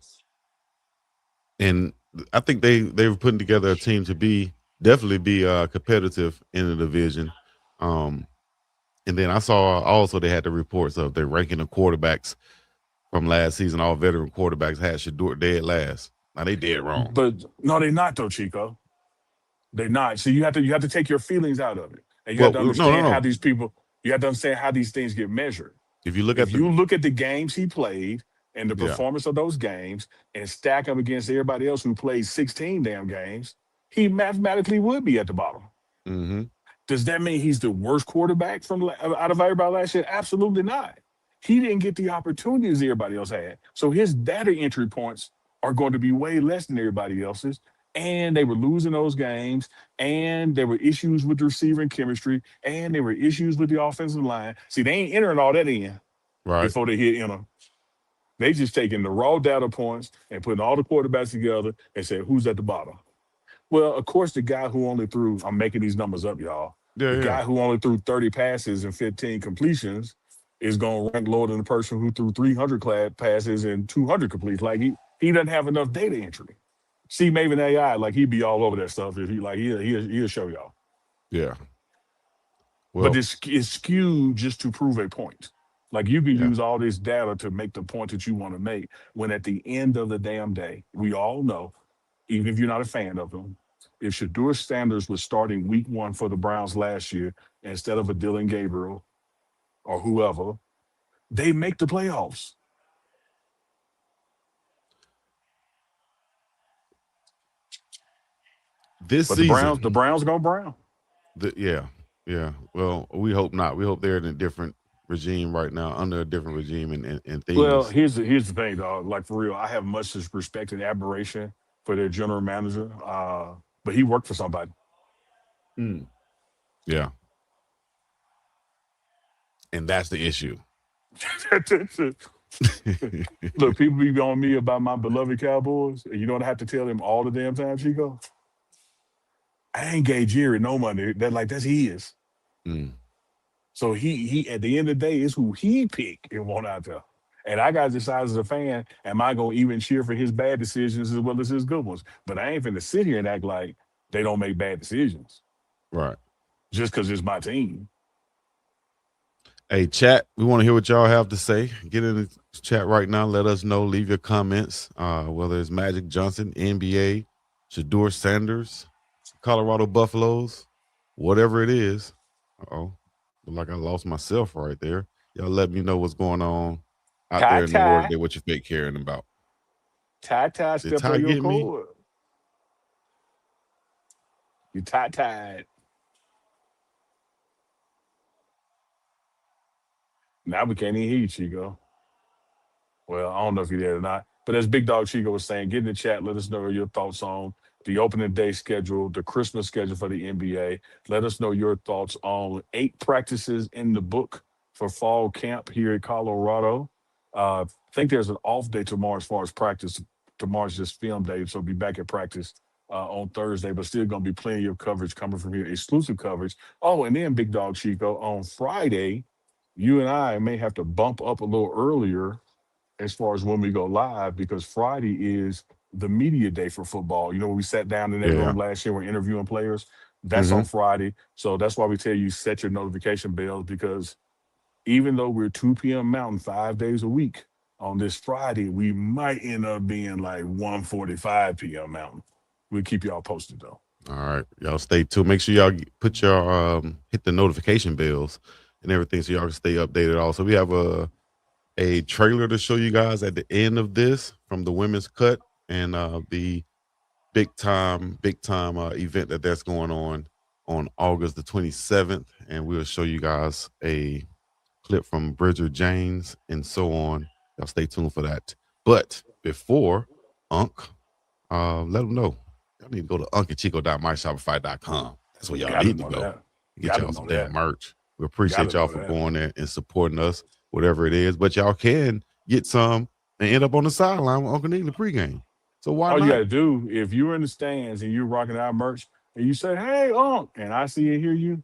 And I think they were putting together a team to definitely be competitive in the division. And then I saw also they had the reports of their ranking of quarterbacks from last season. All veteran quarterbacks had SHEDEUR dead last. Now they dead wrong. But no, they're not though, Chico. They're not. So you have to take your feelings out of it, and you have Well, to no. understand how these people. You have to understand how these things get measured. If you look If at you look at the games he played and the yeah, performance of those games and stack them against everybody else who played 16 damn games, he mathematically would be at the bottom. mm-hmm. Does that mean he's the worst quarterback from out of everybody last year? Absolutely not. He didn't get the opportunities everybody else had. So his data entry points are going to be way less than everybody else's. And they were losing those games. And there were issues with the receiver and chemistry. And there were issues with the offensive line. See, they ain't entering all that in Right. before they hit enter. They just taking the raw data points and putting all the quarterbacks together and say, who's at the bottom? Well, of course, the guy who only threw, I'm making these numbers up, y'all. Yeah, The yeah. guy who only threw 30 passes and 15 completions is going to rank lower than the person who threw 300 passes and 200 completes. Like he doesn't have enough data entry. See, Maven AI, like he'd be all over that stuff if he'll show y'all. Yeah. Well, But it's skewed just to prove a point. Like you can yeah. use all this data to make the point that you want to make. When at the end of the damn day, we all know, even if you're not a fan of them, if SHEDEUR Sanders was starting week 1 for the Browns last year instead of a Dylan Gabriel or whoever, they make the playoffs. This But season, the Browns go brown. Yeah. Well, we hope not. We hope they're in a different regime right now, under a different regime and things. Well, here's the thing, dog. Like for real, I have much respect and admiration for their general manager. But he worked for somebody. Yeah. And that's the issue. Look, people be on me about my beloved Cowboys, and you know what I have to tell them all the damn time, Chico? I ain't gave Jerry no money. That's his. So he at the end of the day is who he picked and want out there. And I got to decide as a fan, am I gonna even cheer for his bad decisions as well as his good ones? But I ain't finna sit here and act like they don't make bad decisions. Right. Just because it's my team. Hey, chat, we want to hear what y'all have to say. Get in the chat right now. Let us know. Leave your comments, whether it's Magic Johnson, NBA, SHEDEUR Sanders, Colorado Buffaloes, whatever it is. Uh-oh. Look like I lost myself right there. Y'all let me know what's going on out there in the world today, what you fake caring about. Ty step on your cord. You tied. Now we can't even hear you, Chico. Well, I don't know if you're there or not. But as Big Dog Chico was saying, get in the chat. Let us know your thoughts on the opening day schedule, the Christmas schedule for the NBA. Let us know your thoughts on 8 practices in the book for fall camp here in Colorado. I think there's an off day tomorrow as far as practice. Tomorrow's just film day, so be back at practice on Thursday, but still going to be plenty of coverage coming from here, exclusive coverage. Oh, and then Big Dog Chico, on Friday, you and I may have to bump up a little earlier as far as when we go live, because Friday is the media day for football. You know, when we sat down in that room last year, we're interviewing players. That's on Friday. So that's why we tell you set your notification bells, because even though we're 2 p.m. Mountain 5 days a week, on this Friday, we might end up being like 1:45 p.m. Mountain. We'll keep y'all posted, though. All right. Y'all stay tuned. Make sure y'all put your hit the notification bells and everything so y'all can stay updated. Also, we have a trailer to show you guys at the end of this from the women's cut and the big time event that's going on August the 27th. And we'll show you guys a clip from Bridger James and so on. Y'all stay tuned for that. But before let them know. Y'all need to go to uncandchico.myshopify.com. That's where y'all need to go. Get y'all some damn merch. We appreciate y'all for going there and supporting us, whatever it is. But y'all can get some and end up on the sideline with Uncle Nick in the pregame. So why not? All you got to do, if you're in the stands and you're rocking our merch and you say, hey, Unc, and I see and hear you,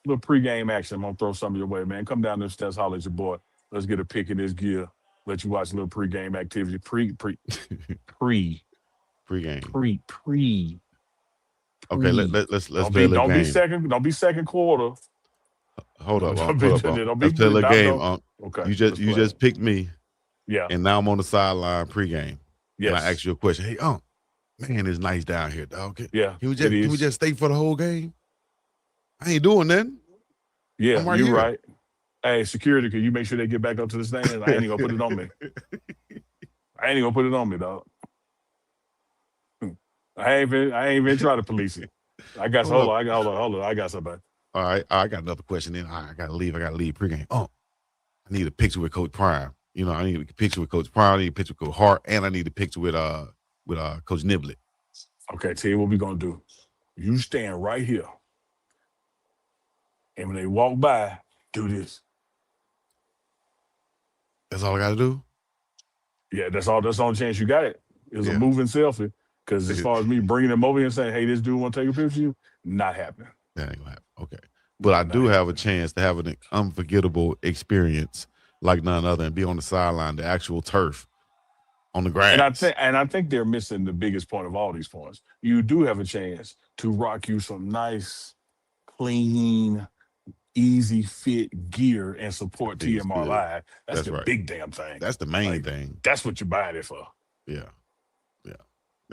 little pregame action. I'm going to throw some of your way, man. Come down to the steps, holler at your boy. Let's get a pick in this gear. Let you watch a little pregame activity. Pre. Okay, let's don't play a little game. Don't be second quarter. Hold up. Don't Let's play a little game, Unc. Okay. You just picked me. Yeah. And now I'm on the sideline pregame. Yes. And I ask you a question. Hey, Unc, Man, it's nice down here, dog. Yeah, Can we it is. just stay for the whole game? I ain't doing nothing. Yeah, I'm right you're here. right. Hey, security, can you make sure they get back up to the stands? I ain't even gonna put it on me. I ain't even gonna put it on me, dog. I ain't even try to police it. I got hold on. I got somebody. All right, I got another question. Then I gotta leave pregame. Oh, I need a picture with Coach Prime. You know, I need a picture with Coach Prime. I need a picture with Coach Hart, and I need a picture with Coach Niblett. Okay, tell you what we gonna do. You stand right here, and when they walk by, do this. That's all I gotta do. Yeah, that's all. That's the only chance you got it. It's a moving selfie. Because as far as me bringing them over here and saying, "Hey, this dude want to take a picture of you," not happening. That ain't gonna happen. Okay, but I do have a chance to have an unforgettable experience like none other, and be on the sideline, the actual turf, on the grass. And I think they're missing the biggest point of all these points. You do have a chance to rock you some nice, clean, easy fit gear and support TMR Live. That's the right. big damn thing. That's the main thing. That's what you're buying it for. Yeah.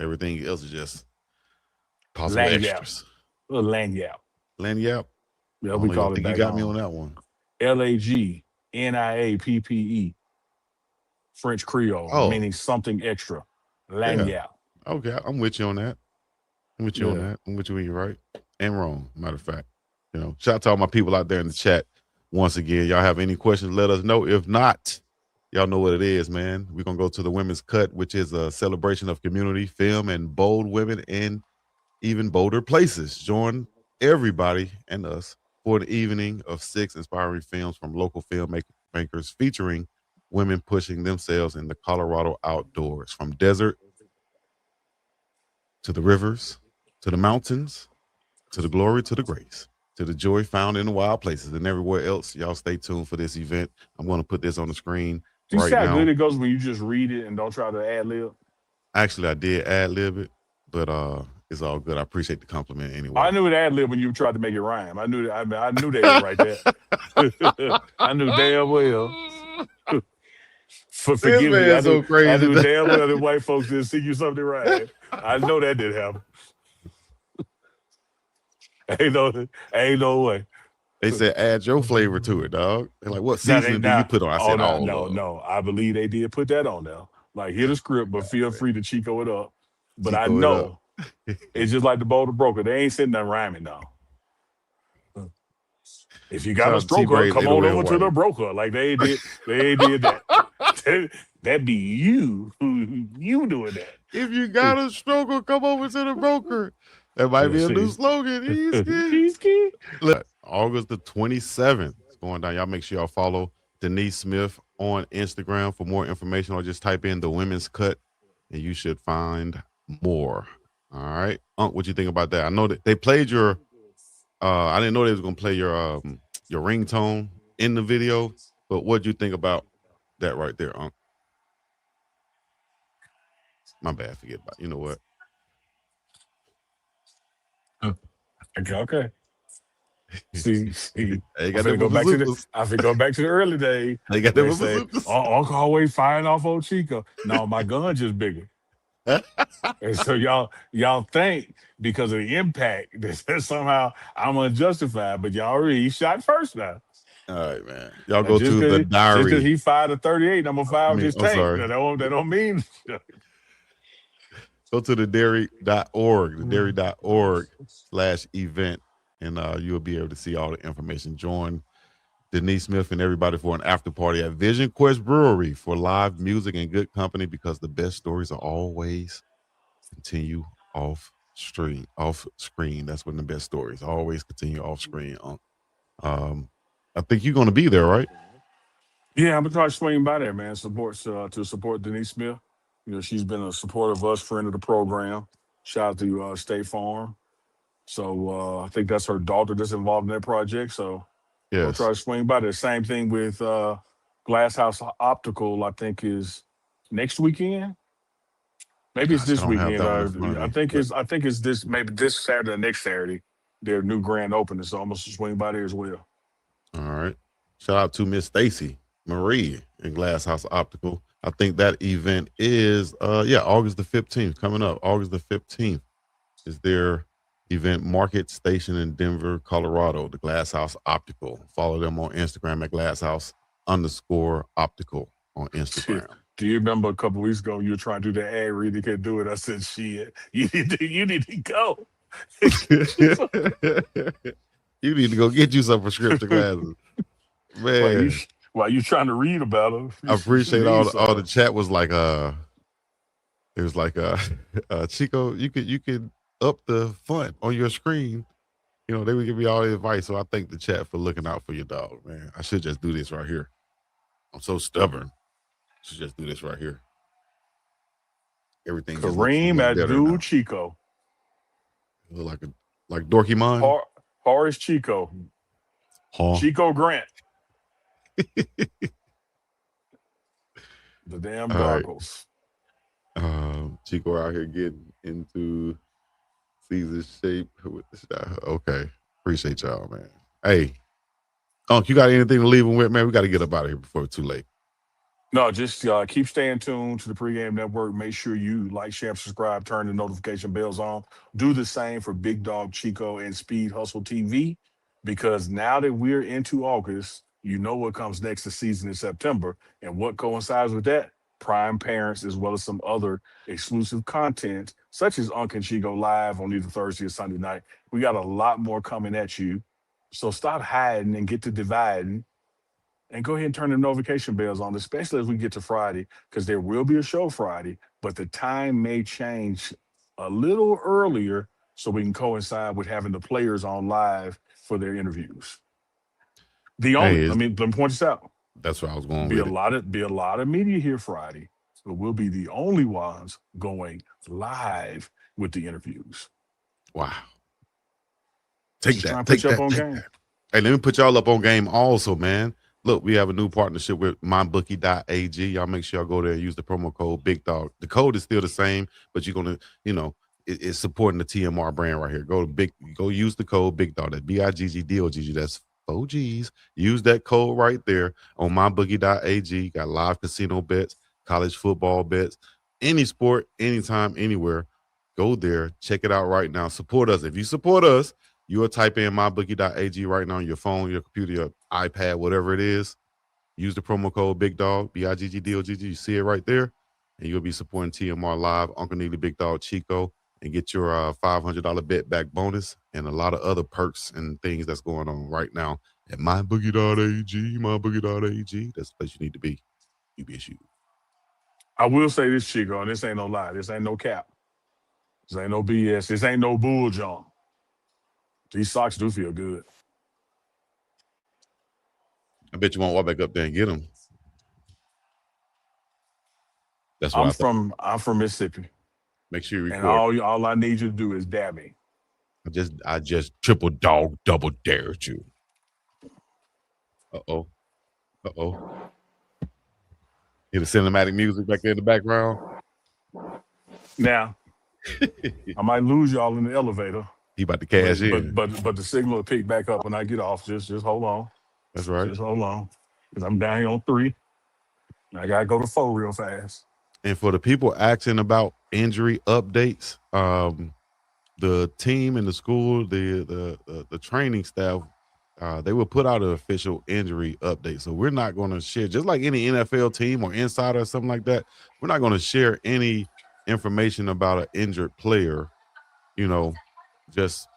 Everything else is just possible extras. Little lanyard. Lanyard. Yeah, we call it. You got me on that one. LAGNIAPPE. French Creole, meaning something extra. Lanyard. Yeah. Okay, I'm with you on that. I'm with you on that. I'm with you when you're right and wrong. Matter of fact, you know, shout out to all my people out there in the chat. Once again, y'all have any questions, let us know. If not, y'all know what it is, man. We're going to go to the Women's Cut, which is a celebration of community, film, and bold women in even bolder places. Join everybody and us for an evening of 6 inspiring films from local filmmakers featuring women pushing themselves in the Colorado outdoors, from desert to the rivers, to the mountains, to the glory, to the grace, to the joy found in the wild places and everywhere else. Y'all stay tuned for this event. I'm going to put this on the screen. Do you see how good it goes when you just read it and don't try to ad-lib? Actually, I did ad-lib it, but it's all good. I appreciate the compliment anyway. I knew it ad-lib when you tried to make it rhyme. I knew that. I knew they were right there. I knew damn well. Forgive me. I knew, crazy. I knew damn well that white folks didn't see you something right. I know that didn't happen. Ain't no way. They said add your flavor to it, dog. They're like, what seasoning do you put on? I said, no. I believe they did put that on there. Like, hear the script, but feel free to Chico it up. But I know it's just like the Boulder Broker. They ain't sitting there rhyming now. If you got a stroker, come on over to the broker. Like they did that. That'd be you doing that. If you got a stroker, come over to the broker. That might be a new slogan. Easy. Look, August the 27th. It's going down. Y'all make sure y'all follow Denise Smith on Instagram for more information, or just type in the Women's Cut and you should find more. All right. What you think about that? I know that they played your I didn't know they was gonna play your ringtone in the video, but what'd you think about that right there, Unc? My bad, forget about it. You know what? Okay. See, I go back to the early days. They got them Uncle always firing off old Chico. No, my gun's just bigger. And so y'all think because of the impact that somehow I'm unjustified, but y'all already shot first now. All right, man. Y'all go to the diary. Just because he fired a 38, I'm gonna fire his tank. That don't mean. Go to the dairy.org, thedairy.org/event, and you'll be able to see all the information. Join Denise Smith and everybody for an after party at Vision Quest Brewery for live music and good company, because the best stories are always continue off screen. That's when the best stories always continue off screen. I think you're going to be there, right? Yeah, I'm gonna try to swing by there, man. To support Denise Smith. You know, she's been a supporter of us, friend of the program. Shout out to State Farm. So I think that's her daughter that's involved in that project. So yes, we'll try to swing by there. Same thing with Glass House Optical, I think is next weekend. Maybe it's this weekend. I think it's this Saturday or next Saturday. Their new grand opening. So I'm gonna swing by there as well. All right. Shout out to Miss Stacy Marie in Glass House Optical. I think that event is August the 15th coming up. August the 15th is their event, Market Station in Denver, Colorado, the Glass House Optical. Follow them on Instagram at glasshouse_optical on Instagram. Do you remember a couple weeks ago you were trying to do the ad read, you couldn't do it? I said, shit, you need to go. You need to go get you some prescription glasses. Man. While you trying to read about them. I appreciate all the chat was like it was like Chico, you could up the font on your screen. You know, they would give me all the advice. So I thank the chat for looking out for your dog, man. I should just do this right here. I'm so stubborn. I should just do this right here. Everything. Kareem Abdul Chico. Like Dorky Mon. Horace Chico. Chico Grant. The damn goggles. Right. Chico out here getting into season shape. Okay. Appreciate y'all, man. Hey, Unc, you got anything to leave them with, man? We got to get up out of here before it's too late. No, just keep staying tuned to the Pregame Network. Make sure you like, share, subscribe, turn the notification bells on. Do the same for Big Dog Chico and Speed Hustle TV, because now that we're into August, you know what comes next this season in September. And what coincides with that? Prime Parents, as well as some other exclusive content, such as Unc and Chico Live on either Thursday or Sunday night. We got a lot more coming at you. So stop hiding and get to dividing. And go ahead and turn the notification bells on, especially as we get to Friday, because there will be a show Friday, but the time may change a little earlier so we can coincide with having the players on live for their interviews. Let me point this out. That's what I was going be a lot of media here Friday, but we'll be the only ones going live with the interviews. Wow. Take that. Hey, let me put y'all up on game also, man. Look, we have a new partnership with mybookie.ag. Y'all make sure y'all go there and use the promo code Big Dog. The code is still the same, but you're gonna, it's supporting the TMR brand right here. Go use the code Big Dog. That's BIGGDOGG. That's 4 G's. Use that code right there on mybookie.ag. Got live casino bets, college football bets, any sport, anytime, anywhere. Go there, check it out right now. Support us. If you support us, you will type in mybookie.ag right now on your phone, your computer, your iPad, whatever it is. Use the promo code Big Dog, BIGGDOGG. You see it right there, and you'll be supporting TMR Live, Uncle Neely, Big Dog, Chico, and get your $500 bet back bonus and a lot of other perks and things that's going on right now at mybookie.ag, mybookie.ag. That's the place you need to be. UBSU. I will say this, Chico, and this ain't no lie. This ain't no cap. This ain't no BS. This ain't no bull jump. These socks do feel good. I bet you won't walk back up there and get them. That's what I'm from Mississippi. Make sure you record. And all I need you to do is dab me. I just triple dog double dared you. Uh-oh. Hear the cinematic music back there in the background? Now, I might lose y'all in the elevator. He about to cash in. But the signal will pick back up when I get off. Just hold on. That's right. Just hold on. Because I'm down here on 3. I got to go to 4 real fast. And for the people asking about injury updates, the team and the school, the training staff, they will put out an official injury update. So we're not going to share, just like any NFL team or insider or something like that, we're not going to share any information about an injured player, just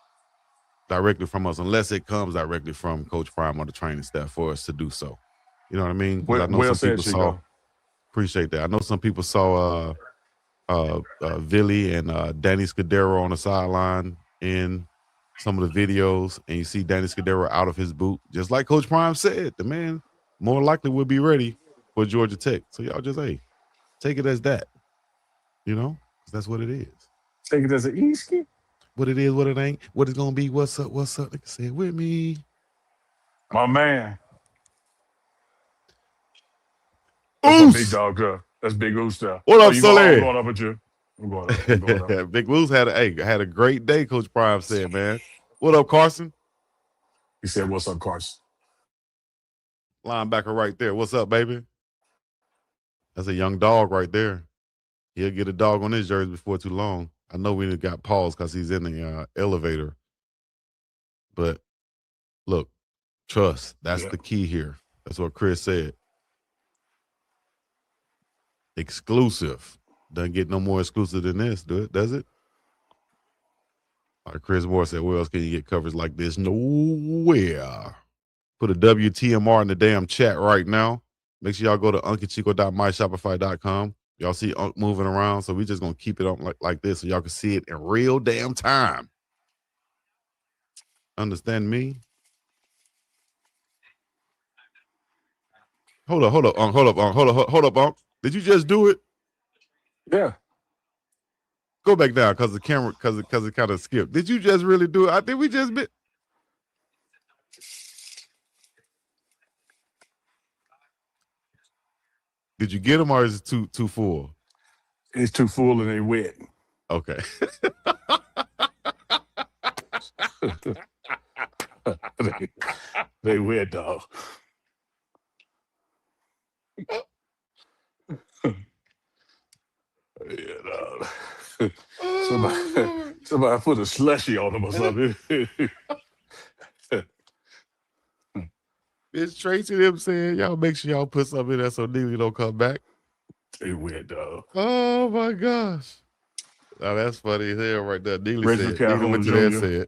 directly from us, unless it comes directly from Coach Prime or the training staff for us to do so. You know what I mean? I know some people saw. Appreciate that. I know some people saw Villy and Danny Scudero on the sideline in some of the videos, and you see Danny Scudero out of his boot, just like Coach Prime said. The man more likely will be ready for Georgia Tech. So y'all just take it as that, because that's what it is. Take it as an easy. What it is, what it ain't, what it's gonna be. What's up? Like I said, with me, my man. That's Big Dog. That's Big Oos there. What up, Sully? I'm going up with you. I'm going up. Big Oos had a great day. Coach Prime said, man. What up, Carson? He said, "What's up, Carson?" Linebacker right there. What's up, baby? That's a young dog right there. He'll get a dog on his jersey before too long. I know we got paused because he's in the elevator. But look, trust. That's the key here. That's what Chris said. Exclusive. Doesn't get no more exclusive than this, does it? Like Chris Moore said, where else can you get coverage like this? Nowhere. Put a WTMR in the damn chat right now. Make sure y'all go to unclechico.myshopify.com. Y'all see Unc moving around, so we just going to keep it on like this so y'all can see it in real damn time. Understand me? Hold up, Unc. Hold up, Unc. Did you just do it? Yeah. Go back down because the camera, because it kind of skipped. Did you just really do it? I think we just bit. Did you get them or is it too full? It's too full and they wet. Okay. they wet, dog. Yeah, dog. Somebody put a slushy on them or something. It's Tracy them saying, y'all make sure y'all put something in there so Neely don't come back. They wet, dog. Oh my gosh. Now that's funny as hell right there. Neely Reggie said, Neely went to there and said.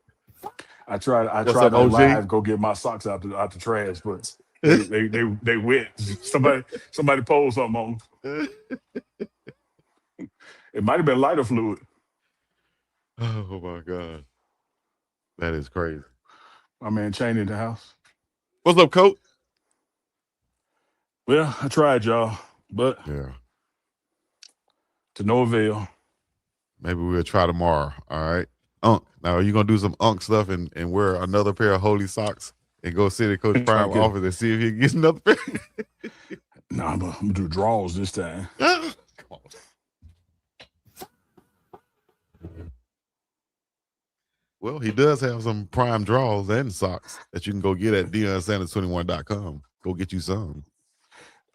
I tried up, to OG? live go get my socks out the trash, but they wet. Somebody pulled something on them. It might have been lighter fluid. Oh my God. That is crazy. My man Cheney in the house. What's up, Coach? Well, I tried, y'all, but yeah, to no avail. Maybe we'll try tomorrow. All right. Unc. Now, are you going to do some Unc stuff and wear another pair of holy socks and go sit at Coach Prime office and see if he gets another pair? No, I'm going to do draws this time. Come on. Well, he does have some prime draws and socks that you can go get at DionSanders21.com. Go get you some.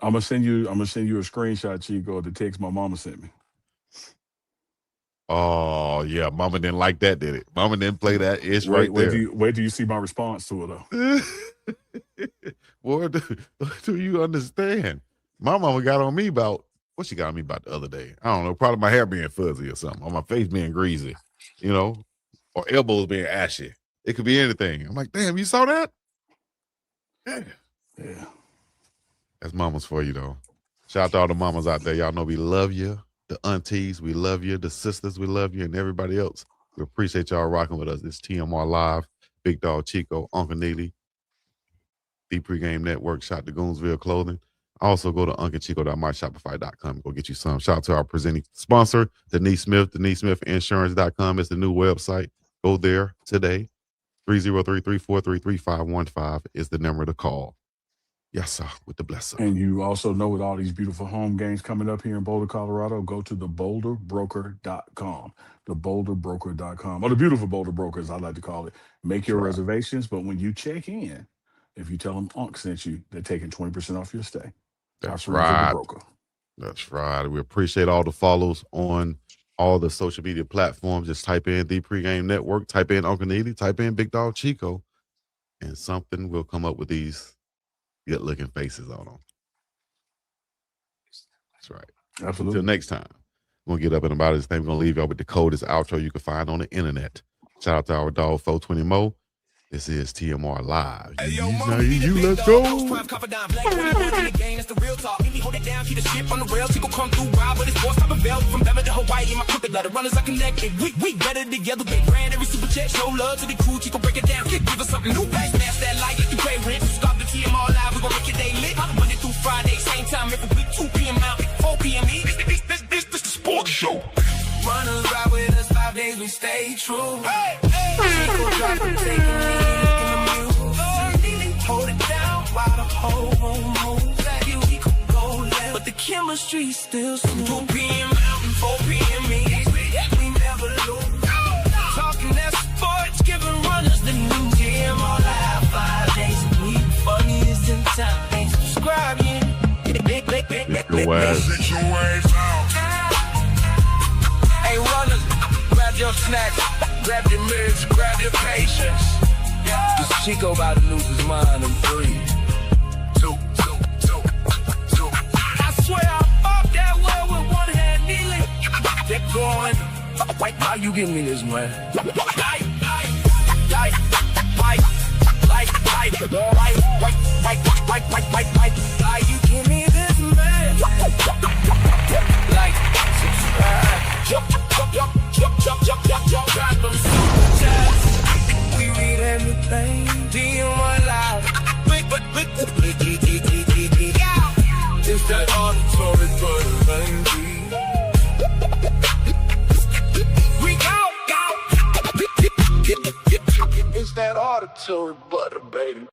I'm gonna send you a screenshot, Chico, of the text my mama sent me. Oh yeah, Mama didn't like that, did it? Mama didn't play that. It's right there. Wait till you see my response to it, though. Boy, do you understand? My mama got on me about what she got on me about the other day. I don't know, probably my hair being fuzzy or something, or my face being greasy, or elbows being ashy. It could be anything. I'm like, damn, you saw that? Yeah. That's mamas for you, though. Shout out to all the mamas out there. Y'all know we love you. The aunties, we love you. The sisters, we love you. And everybody else, we appreciate y'all rocking with us. It's TMR Live, Big Dog Chico, Uncle Neely, the Pregame Network, Shot the Goonsville Clothing. Also, go to unclechico.myshopify.com. Go get you some. Shout out to our presenting sponsor, Denise Smith, DeniseSmithInsurance.com. It's the new website. Go there today. 303-343-3515 is the number to call. Yes, sir, with the blessing. And you also know with all these beautiful home games coming up here in Boulder, Colorado, go to theboulderbroker.com. Theboulderbroker.com. Or the beautiful Boulder Broker, as I like to call it. Make your reservations, but when you check in, if you tell them Unc sent you, they're taking 20% off your stay. That's right. That's right. We appreciate all the follows on all the social media platforms. Just type in the Pregame Network, type in Uncle Neely, type in Big Dog Chico, and something will come up with these good-looking faces on them. That's right. Absolutely. Until next time, we're going to get up and about this thing. We're going to leave y'all with the coldest outro you can find on the internet. Shout out to our dog, 420 Mo. This is TMR Live. Hey, yo, let's go. That's the real talk. Hold it down, keep the ship on the rails. People come through wild, but it's forced type of belt. From Beverly to Hawaii, my crooked letter runners are connected. We better together, big brand, every super check. Show love to the crew, Chico break it down. Give us something new. Smash that like you pay rent. Start the TMR Live, we gon' make your day lit. Monday through Friday, same time every week, 2 p.m. out, 4 p.m. This the sports show. Runners ride with us 5 days, we stay true. Hey, Chico drop and take a lead. Hold it down while the whole room moves. Like we could go left, but the chemistry still smooth. 2 p.m. out and 4 p.m. east. We never lose. Talking that sports, giving runners the new TMR Live 5 days a week. Funniest in town. Ain't subscribing. your ass. Hey, runners, grab your snacks, grab your meds, grab your patience. This Chico about to lose his mind in 3, 2, 2, 2, 2. I swear I'm up that well with one hand kneeling. They're going. Wait, how you give me this, man? How you give me this, man? Like, subscribe, jump, drop them super chats. We read everything, TMR live. It's that auditory butter, baby. We go. It's that auditory butter, baby.